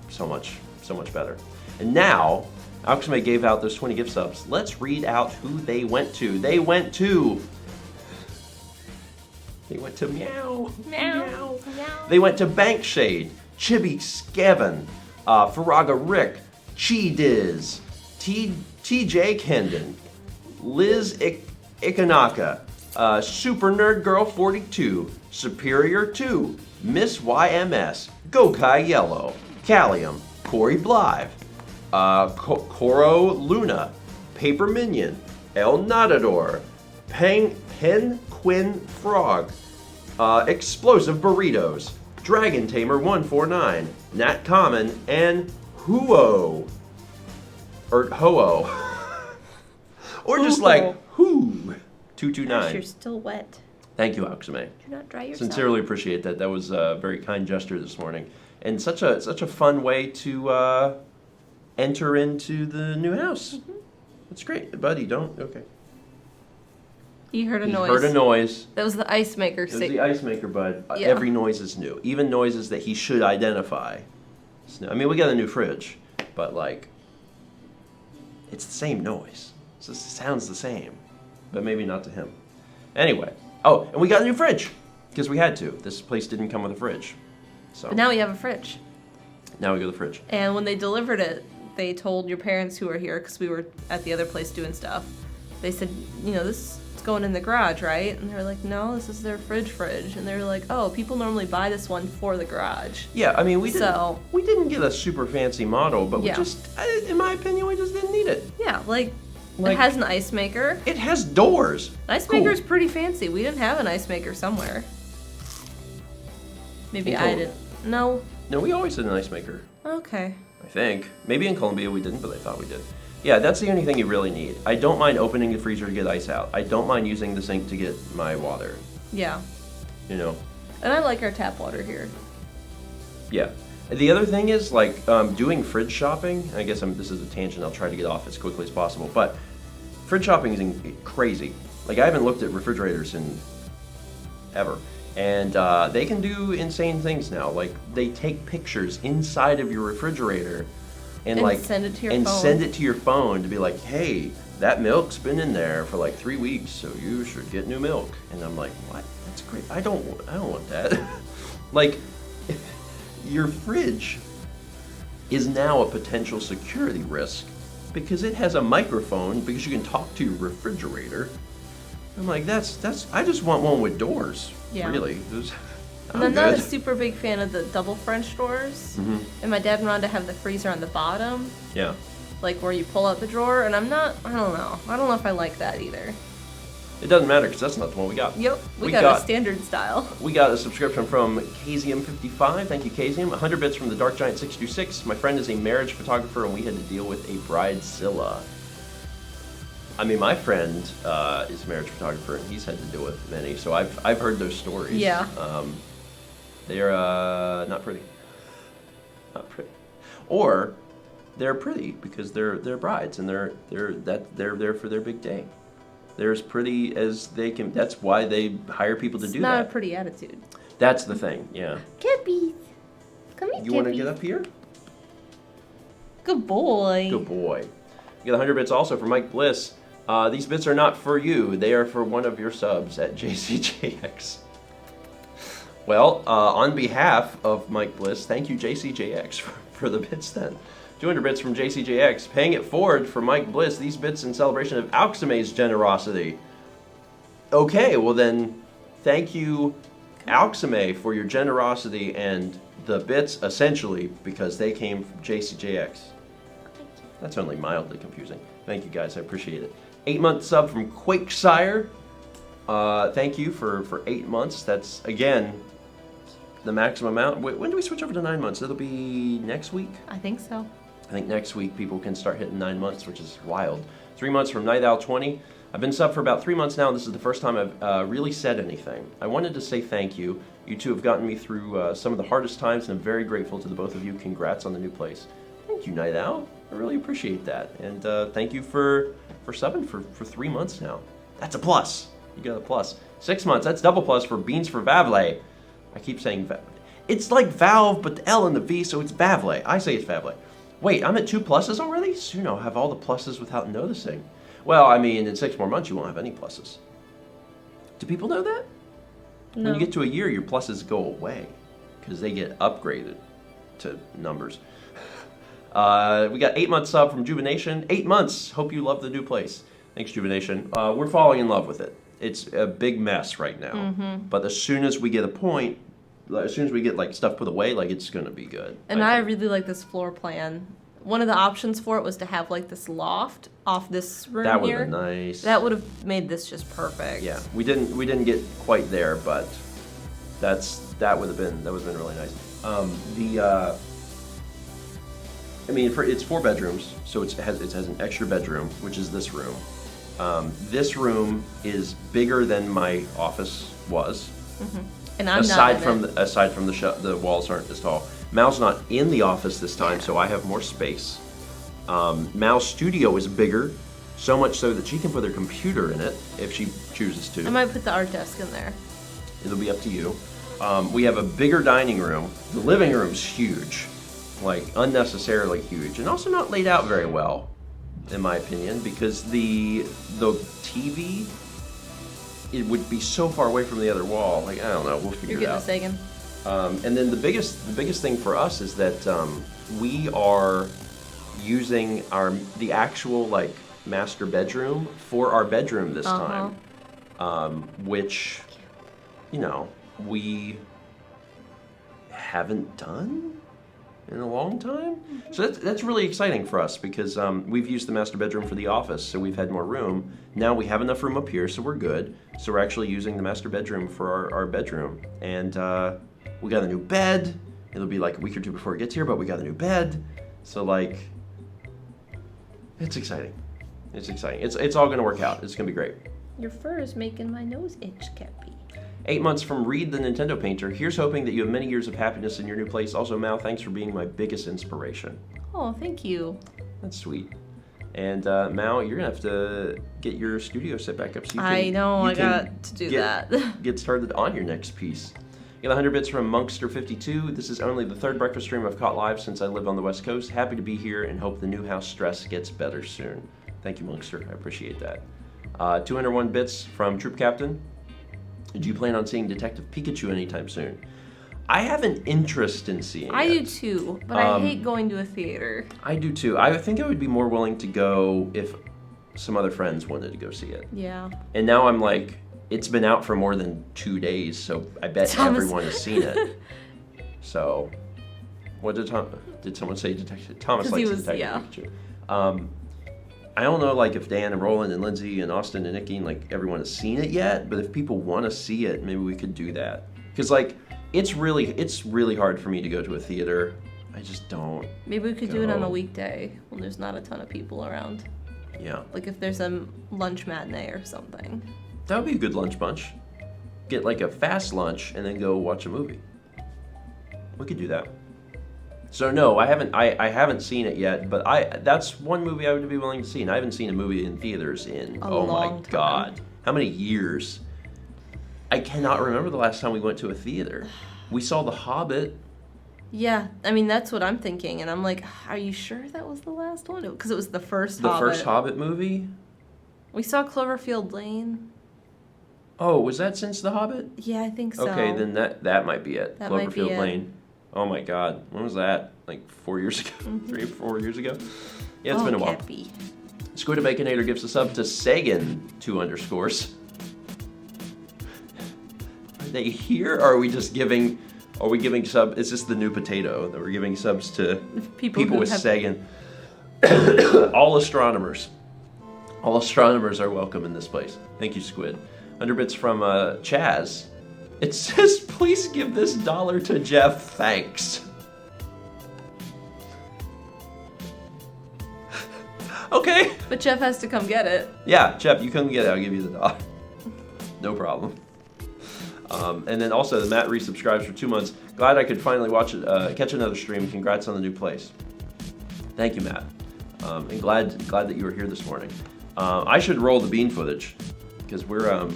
so much better. And now, Alxmay gave out those 20 gift subs. Let's read out who they went to. They went to Meow. Meow. They went to Bankshade, Chibi Skevin, Faraga Rick, Chi Diz, TJ Kendon, Liz Ikanaka, Super Nerd Girl 42, Superior 2, Miss YMS, Gokai Yellow, Callium, Corey Blythe, Coro Luna, Paper Minion, El Nadador, Penquin Frog, Explosive Burritos, Dragon Tamer 149, Nat Common, and Huo. Or Ho-Oh. Or just like Who. 229. You're still wet. Thank you, Alxmay. Do not dry yourself. Sincerely appreciate that. That was a very kind gesture this morning. And such a fun way to enter into the new house. Mm-hmm. That's great. Buddy, don't? Okay. He heard a noise. Heard a noise. That was the ice maker. It was the ice maker, bud. Yeah. Every noise is new. Even noises that he should identify. I mean, we got a new fridge, but like, it's the same noise. So it sounds the same, but maybe not to him. Anyway. Oh, and we got a new fridge because we had to. This place didn't come with a fridge. So But now we have a fridge. Now we go to the fridge. And when they delivered it, they told your parents who were here, because we were at the other place doing stuff, they said, you know, this is going in the garage, right? And they were like, no, this is their fridge. And they were like, oh, people normally buy this one for the garage. Yeah, I mean, we didn't get a super fancy model, but we just, in my opinion, we just didn't need it. Yeah, like it has an ice maker. It has doors. An ice maker is pretty fancy. We didn't have an ice maker somewhere. Maybe I didn't. No. No, we always had an ice maker. Okay. I think. Maybe in Colombia we didn't, but I thought we did. Yeah, that's the only thing you really need. I don't mind opening the freezer to get ice out. I don't mind using the sink to get my water. Yeah. You know? And I like our tap water here. Yeah. The other thing is, like, doing fridge shopping, I guess this is a tangent I'll try to get off as quickly as possible, but Fridge shopping is crazy. Like, I haven't looked at refrigerators in ever. And they can do insane things now. Like, they take pictures inside of your refrigerator and like send it to your and phone. send it to your phone to be like, hey, that milk's been in there for like 3 weeks, so you should get new milk. And I'm like, what? That's great. I don't want that. Like, your fridge is now a potential security risk because it has a microphone, because you can talk to your refrigerator. I'm like, that's I just want one with doors. Yeah. Really. And I'm not a super big fan of the double French doors. Mm-hmm. And my dad wanted to have the freezer on the bottom, Yeah. like where you pull out the drawer, and I don't know if I like that either. It doesn't matter because that's not the one we got. Yep, we got a standard style. We got a subscription from Casium55. Thank you, Casium. 100 bits from the Dark Giant 626. My friend is a marriage photographer, and we had to deal with a bridezilla. I mean, my friend is a marriage photographer, and he's had to deal with many. So I've heard those stories. Yeah. They're not pretty. Not pretty. Or they're pretty because they're brides, and they're there for their big day. They're as pretty as they can. That's why they hire people to do that. It's not a pretty attitude. That's the thing, yeah. Kippies. Come here, You want to get up here? Good boy. Good boy. You got 100 bits also for Mike Bliss. These bits are not for you. They are for one of your subs at JCJX. Well, on behalf of Mike Bliss, thank you, JCJX, for the bits then. 200 bits from JCJX. Paying it forward for Mike Bliss. These bits in celebration of Alxame's generosity. Okay, well then, thank you, Alxame, for your generosity and the bits, essentially, because they came from JCJX. That's only mildly confusing. Thank you, guys. I appreciate it. 8-month sub from Quakesire. Thank you for 8 months. That's, again, the maximum amount. When do we switch over to 9 months? It'll be next week? I think so. I think next week people can start hitting 9 months, which is wild. 3 months from Night Owl 20. I've been subbed for about 3 months now, and this is the first time I've really said anything. I wanted to say thank you. You two have gotten me through some of the hardest times, and I'm very grateful to the both of you. Congrats on the new place. Thank you, Night Owl. I really appreciate that. And thank you for subbing for 3 months now. That's a plus. You got a plus. 6 months, that's double plus for Beans for Vavle. I keep saying it's like Valve, but the L and the V, so it's Vavle. I say it's Vavle. Wait, I'm at 2 pluses already? Soon I'll have all the pluses without noticing. Well, I mean, in 6 more months you won't have any pluses. Do people know that? No. When you get to a year, your pluses go away because they get upgraded to numbers. We got 8-month sub from Juvenation. 8 months. Hope you love the new place. Thanks, Juvenation. We're falling in love with it. It's a big mess right now. Mm-hmm. But as soon as we get as soon as we get like stuff put away, like it's gonna be good. And I really like this floor plan. One of the options for it was to have like this loft off this room that would here. have been nice. That would have made this just perfect. Yeah, we didn't get quite there, but that would have been really nice. I mean, it's 4 bedrooms, so it has an extra bedroom, which is this room. This room is bigger than my office was. Mm-hmm. And I'm aside not from the walls aren't as tall. Mal's not in the office this time, so I have more space. Mal's studio is bigger, so much so that she can put her computer in it if she chooses to. I might put the art desk in there. It'll be up to you. We have a bigger dining room. The living room's huge, like unnecessarily huge, and also not laid out very well, in my opinion, because the TV, it would be so far away from the other wall. Like, I don't know, we'll figure it out. You're getting this, And then the biggest thing for us is that we are using the actual like master bedroom for our bedroom this time, which, you know, we haven't done in a long time. So that's really exciting for us because we've used the master bedroom for the office, so we've had more room. Now we have enough room up here, so we're good. So we're actually using the master bedroom for our bedroom. And we got a new bed. It'll be like a week or two before it gets here, but we got a new bed. So like, it's exciting. It's exciting. It's all gonna work out. It's gonna be great. Your fur is making my nose itch, Cappy. 8 months from Reed the Nintendo Painter. Here's hoping that you have many years of happiness in your new place. Also, Mal, thanks for being my biggest inspiration. Oh, thank you. That's sweet. And Mal, you're gonna have to get your studio set back up so you can. I know, I got to do that. Get started on your next piece. You got 100 bits from Monkster52. This is only the third breakfast stream I've caught live since I live on the West Coast. Happy to be here and hope the new house stress gets better soon. Thank you, Monkster. I appreciate that. 201 bits from Troop Captain. Do you plan on seeing Detective Pikachu anytime soon? I have an interest in seeing it. I do too, but I hate going to a theater. I do too. I think I would be more willing to go if some other friends wanted to go see it. Yeah. And now I'm like, it's been out for more than 2 days, so I bet everyone has seen it. So, what did someone say? Detective Thomas likes Detective Pikachu. I don't know, like, if Dan and Roland and Lindsay and Austin and Nikki and, like, everyone has seen it yet, but if people want to see it, maybe we could do that. Because, like, it's really hard for me to go to a theater. I just don't. Maybe we could do it on a weekday when there's not a ton of people around. Yeah. Like if there's a lunch matinee or something. That would be a good lunch bunch. Get, like, a fast lunch and then go watch a movie. We could do that. So no, I haven't seen it yet, but that's one movie I would be willing to see, and I haven't seen a movie in theaters in oh my god, how many years? I cannot remember the last time we went to a theater. We saw The Hobbit. Yeah, I mean that's what I'm thinking, and I'm like, are you sure that was the last one? Because it was the first Hobbit. The first Hobbit movie. We saw Cloverfield Lane. Oh, was that since The Hobbit? Yeah, I think so. Okay, then that might be it. That might be Cloverfield it. Lane. Oh my god, when was that? Like 4 years ago? 3 or 4 years ago? Yeah, it's been a while. Cappy. Squid Baconator gives a sub to Sagan, 2 underscores. Are they here, or are we just giving, sub, is this the new potato, that we're giving subs to people with Sagan? All astronomers. All astronomers are welcome in this place. Thank you, Squid. 100 bits from Chaz. It says, please give this $1 to Jeff, thanks. Okay. But Jeff has to come get it. Yeah, Jeff, you come get it, I'll give you the $1. No problem. And then also, the Matt resubscribes for 2 months. Glad I could finally catch another stream. Congrats on the new place. Thank you, Matt. And glad that you were here this morning. I should roll the bean footage. Because we're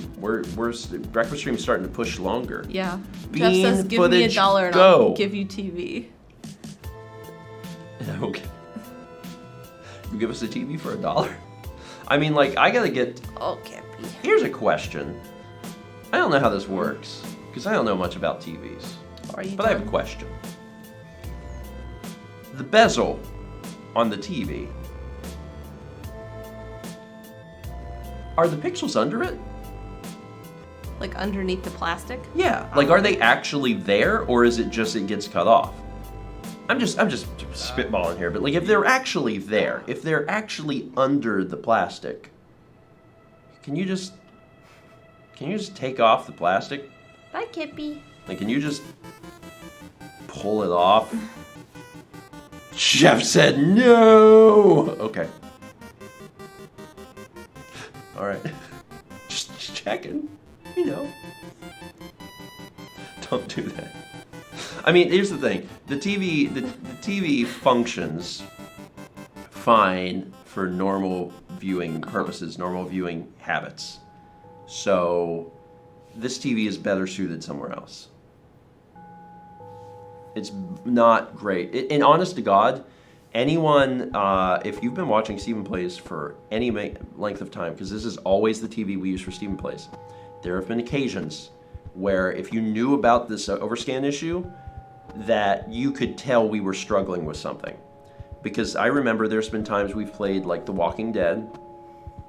breakfast stream's starting to push longer. Yeah. Bean Jeff says, give me $1 and I'll give you TV. Okay. You give us a TV for $1? I mean, like, I gotta get. Oh, Cappy. Here's a question. I don't know how this works because I don't know much about TVs. But I have a question. The bezel on the TV. Are the pixels under it? Like underneath the plastic? Yeah. Like, are they actually there, or is it just it gets cut off? I'm just spitballing here, but like, if they're actually there, if they're actually under the plastic, can you just take off the plastic? Bye, Kippy. Like, can you just pull it off? Chef said no. Okay. All right. Just checking. You know. Don't do that. I mean, here's the thing. The TV functions fine for normal viewing purposes, normal viewing habits. So this TV is better suited somewhere else. It's not great. And honest to God, anyone, if you've been watching Stephen Plays for any length of time, because this is always the TV we use for Stephen Plays, there have been occasions where if you knew about this overscan issue, that you could tell we were struggling with something. Because I remember there's been times we've played like The Walking Dead,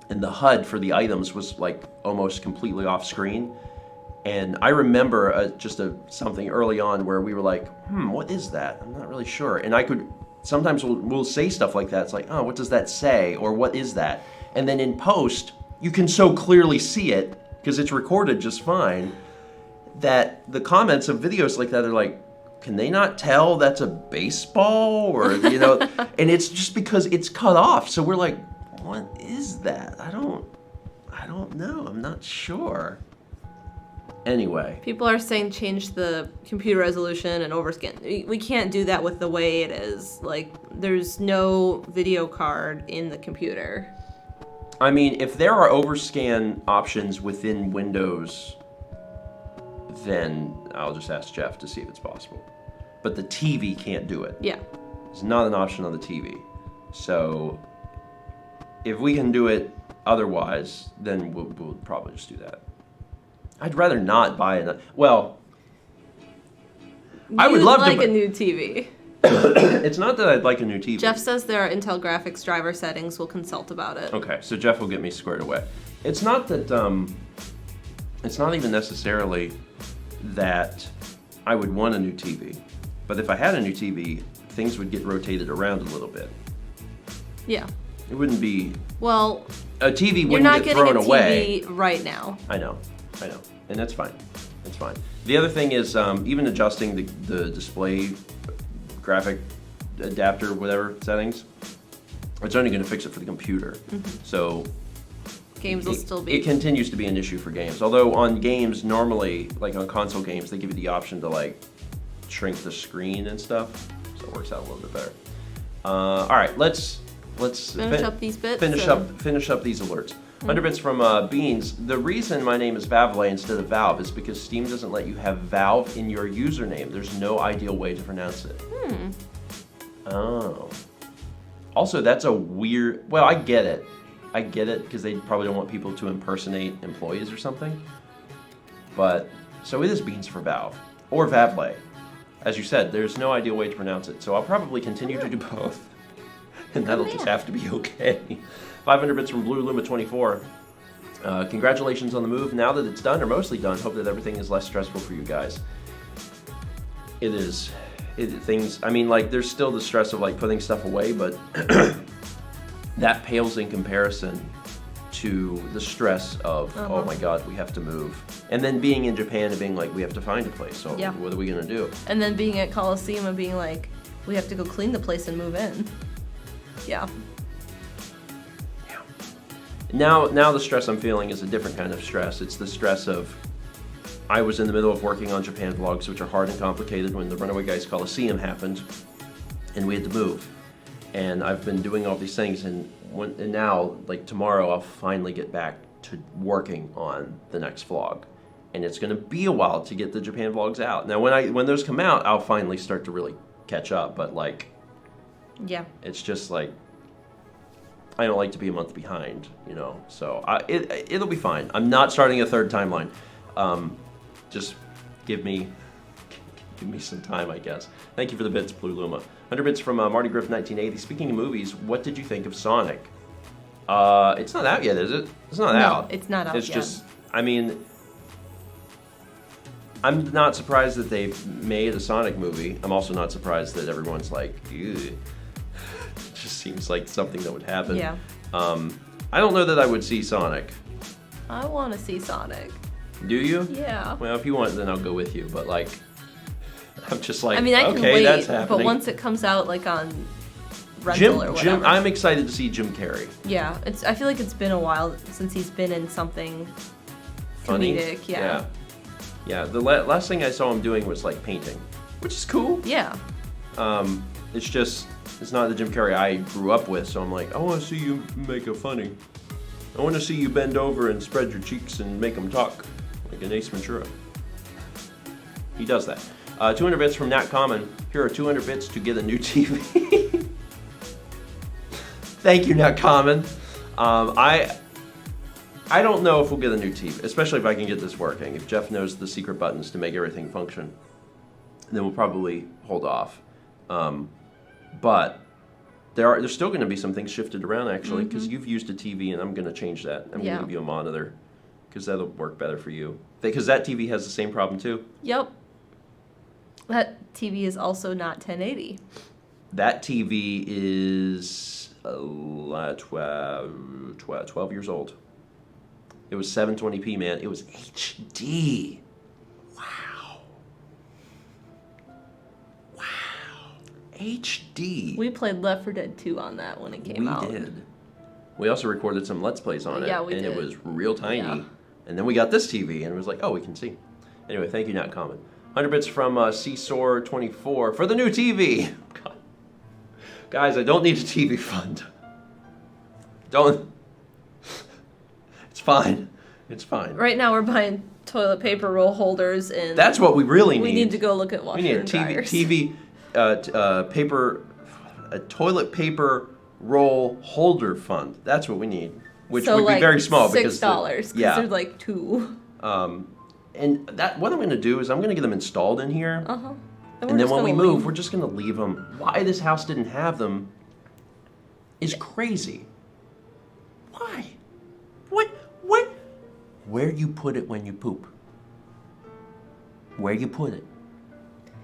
and the HUD for the items was like almost completely off screen. And I remember something early on where we were like, what is that? I'm not really sure. And sometimes we'll say stuff like that. It's like, oh, what does that say? Or what is that? And then in post, you can so clearly see it, because it's recorded just fine, that the comments of videos like that are like, can they not tell that's a baseball? Or, you know, and it's just because it's cut off. So we're like, what is that? I don't know. I'm not sure. Anyway. People are saying change the computer resolution and overscan. We can't do that with the way it is. Like, there's no video card in the computer. I mean, if there are overscan options within Windows, then I'll just ask Jeff to see if it's possible. But the TV can't do it. Yeah. It's not an option on the TV. So if we can do it otherwise, then we'll probably just do that. I'd rather not buy another. Well, I would love like to. a new TV. It's not that I'd like a new TV. Jeff says there are Intel graphics driver settings. We'll consult about it. Okay, so Jeff will get me squared away. It's not that. It's not even necessarily that I would want a new TV, but if I had a new TV, things would get rotated around a little bit. Yeah. It wouldn't be. Well, a TV you're wouldn't not get getting thrown a TV away right now. I know, and that's fine. That's fine. The other thing is even adjusting the display graphic adapter, whatever settings. It's only going to fix it for the computer. Mm-hmm. So games will still be. It continues to be an issue for games. Although on games normally, like on console games, they give you the option to like shrink the screen and stuff, so it works out a little bit better. All right, let's finish up these bits. Finish up these alerts. 100 bits from Beans. The reason my name is Vavle instead of Valve is because Steam doesn't let you have Valve in your username. There's no ideal way to pronounce it. Oh. Also, that's a weird. Well, I get it because they probably don't want people to impersonate employees or something. But so it is Beans for Valve or Vavle. As you said, there's no ideal way to pronounce it. So I'll probably continue to do both. And that'll just have to be okay. 500 bits from Blue Luma 24. Congratulations on the move. Now that it's done, or mostly done, hope that everything is less stressful for you guys. It is. I mean, like, there's still the stress of, like, putting stuff away, but that pales in comparison to the stress of, oh my God, we have to move. And then being in Japan and being like, we have to find a place, so what are we going to do? And then being at Coliseum and being like, we have to go clean the place and move in. Yeah. Now the stress I'm feeling is a different kind of stress. It's the stress of, I was in the middle of working on Japan vlogs, which are hard and complicated when the Runaway Guys Coliseum happened, and we had to move. And I've been doing all these things, and now, like tomorrow, I'll finally get back to working on the next vlog. And it's going to be a while to get the Japan vlogs out. Now, when those come out, I'll finally start to really catch up, but like, yeah, it's just like, I don't like to be a month behind, you know, so it'll be fine. I'm not starting a third timeline. Just give me some time, I guess. Thank you for the bits, Blue Luma. 100 bits from Marty Griff 1980. Speaking of movies, what did you think of Sonic? It's not out yet, is it? It's not out. No, it's not out yet. It's just, I mean, I'm not surprised that they made a Sonic movie. I'm also not surprised that everyone's like, ew. It just seems like something that would happen. Yeah. I don't know that I would see Sonic. I want to see Sonic. Do you? Yeah. Well, if you want, then I'll go with you. But like, I'm just like, I mean, I can okay, wait, that's happening. but once it comes out, like on rental or whatever. I'm excited to see Jim Carrey. Yeah, I feel like it's been a while since he's been in something Funny? comedic. Yeah. Yeah. The last thing I saw him doing was like painting, which is cool. Yeah. It's not the Jim Carrey I grew up with, so I'm like, I want to see you make a funny. I want to see you bend over and spread your cheeks and make them talk like an Ace Ventura. He does that. 200 bits from Nat Common. Here are 200 bits to get a new TV. Thank you, Nat Common. I don't know if we'll get a new TV, especially if I can get this working. If Jeff knows the secret buttons to make everything function, then we'll probably hold off. But there's still going to be some things shifted around, actually, because you've used a TV, and I'm going to change that. I'm going to give you a monitor, because that'll work better for you. Because that TV has the same problem, too. Yep. That TV is also not 1080. That TV is 12 years old. It was 720p, man. It was HD. Wow. HD. We played Left 4 Dead 2 on that when it came out. We did. We also recorded some Let's Plays on it. Yeah, we did. did. It was real tiny. Yeah. And then we got this TV, and it was like, oh, we can see. Anyway, thank you, not common. 100 bits from Seesaw24 for the new TV. God. Guys, I don't need a TV fund. Don't. It's fine. It's fine. Right now we're buying toilet paper roll holders and that's what we really need. We need to go look at washer and dryers. A toilet paper roll holder fund. That's what we need, which so would like be very small $6 because there's like 2. And that what I'm going to do is I'm going to get them installed in here. Uh-huh. And then when we move, we're just going to leave them. Why this house didn't have them is crazy. Why? What? Where you put it when you poop? Where you put it?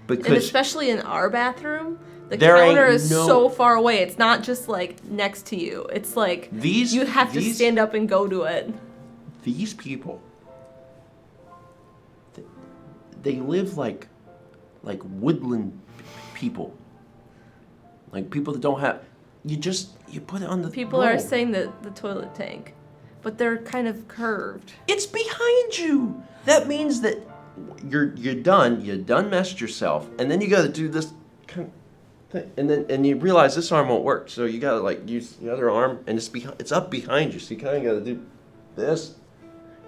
Because and especially in our bathroom, the counter is so far away. It's not just like next to you. It's like you have to stand up and go to it. These people, they live like woodland people. Like people that don't have. You put it on the. People are saying that the toilet tank, but they're kind of curved. It's behind you. That means that you're done. You done messed yourself, and then you got to do this kind of thing, and you realize this arm won't work. So you got to like use the other arm, and it's up behind you. So you kind of got to do this,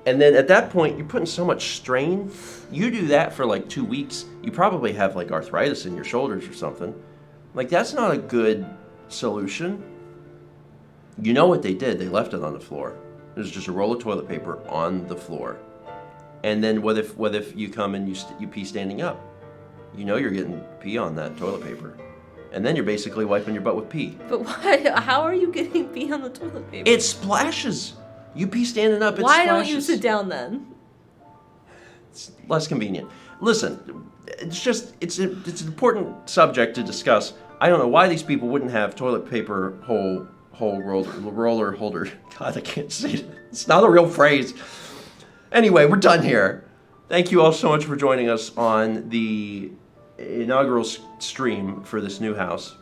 and then at that point you're putting so much strain. You do that for like 2 weeks, you probably have like arthritis in your shoulders or something. Like that's not a good solution. You know what they did? They left it on the floor. There's just a roll of toilet paper on the floor. And then what if you come and you pee standing up? You know you're getting pee on that toilet paper. And then you're basically wiping your butt with pee. But why? How are you getting pee on the toilet paper? It splashes. You pee standing up, it Why splashes. Why don't you sit down then? It's less convenient. Listen, it's an important subject to discuss. I don't know why these people wouldn't have toilet paper roller holder. God, I can't say it. It's not a real phrase. Anyway, we're done here. Thank you all so much for joining us on the inaugural stream for this new house.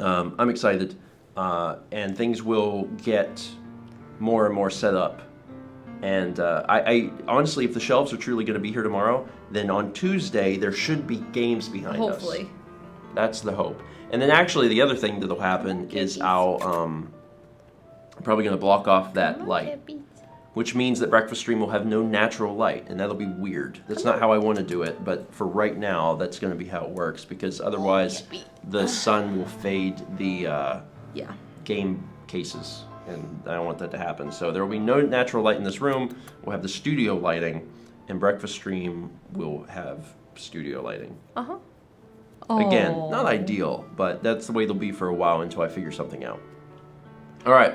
I'm excited, and things will get more and more set up. And I honestly, if the shelves are truly going to be here tomorrow, then on Tuesday there should be games behind us. Hopefully. That's the hope. And then actually the other thing that'll happen is I'll probably going to block off that light, which means that Breakfast Stream will have no natural light, and that'll be weird. That's not how I want to do it, but for right now, that's going to be how it works, because otherwise the sun will fade the game cases, and I don't want that to happen. So there will be no natural light in this room. We'll have the studio lighting, and Breakfast Stream will have studio lighting. Uh-huh. Again, not ideal, but that's the way they'll be for a while until I figure something out. All right.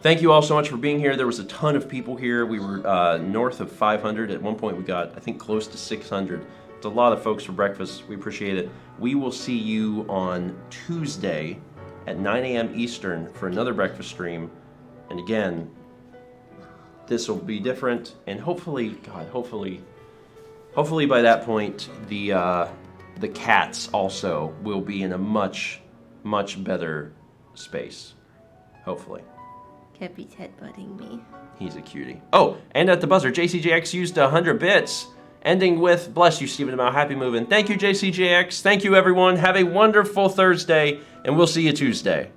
Thank you all so much for being here. There was a ton of people here. We were north of 500. At one point, we got, I think, close to 600. It's a lot of folks for breakfast. We appreciate it. We will see you on Tuesday at 9 a.m. Eastern for another breakfast stream. And again, this will be different. And hopefully, God, hopefully by that point, the cats also will be in a much, much better space. Hopefully. Keppy's headbutting me. He's a cutie. Oh, and at the buzzer, JCJX used 100 bits, ending with, bless you, Stephen Amell, happy moving. Thank you, JCJX. Thank you, everyone. Have a wonderful Thursday, and we'll see you Tuesday.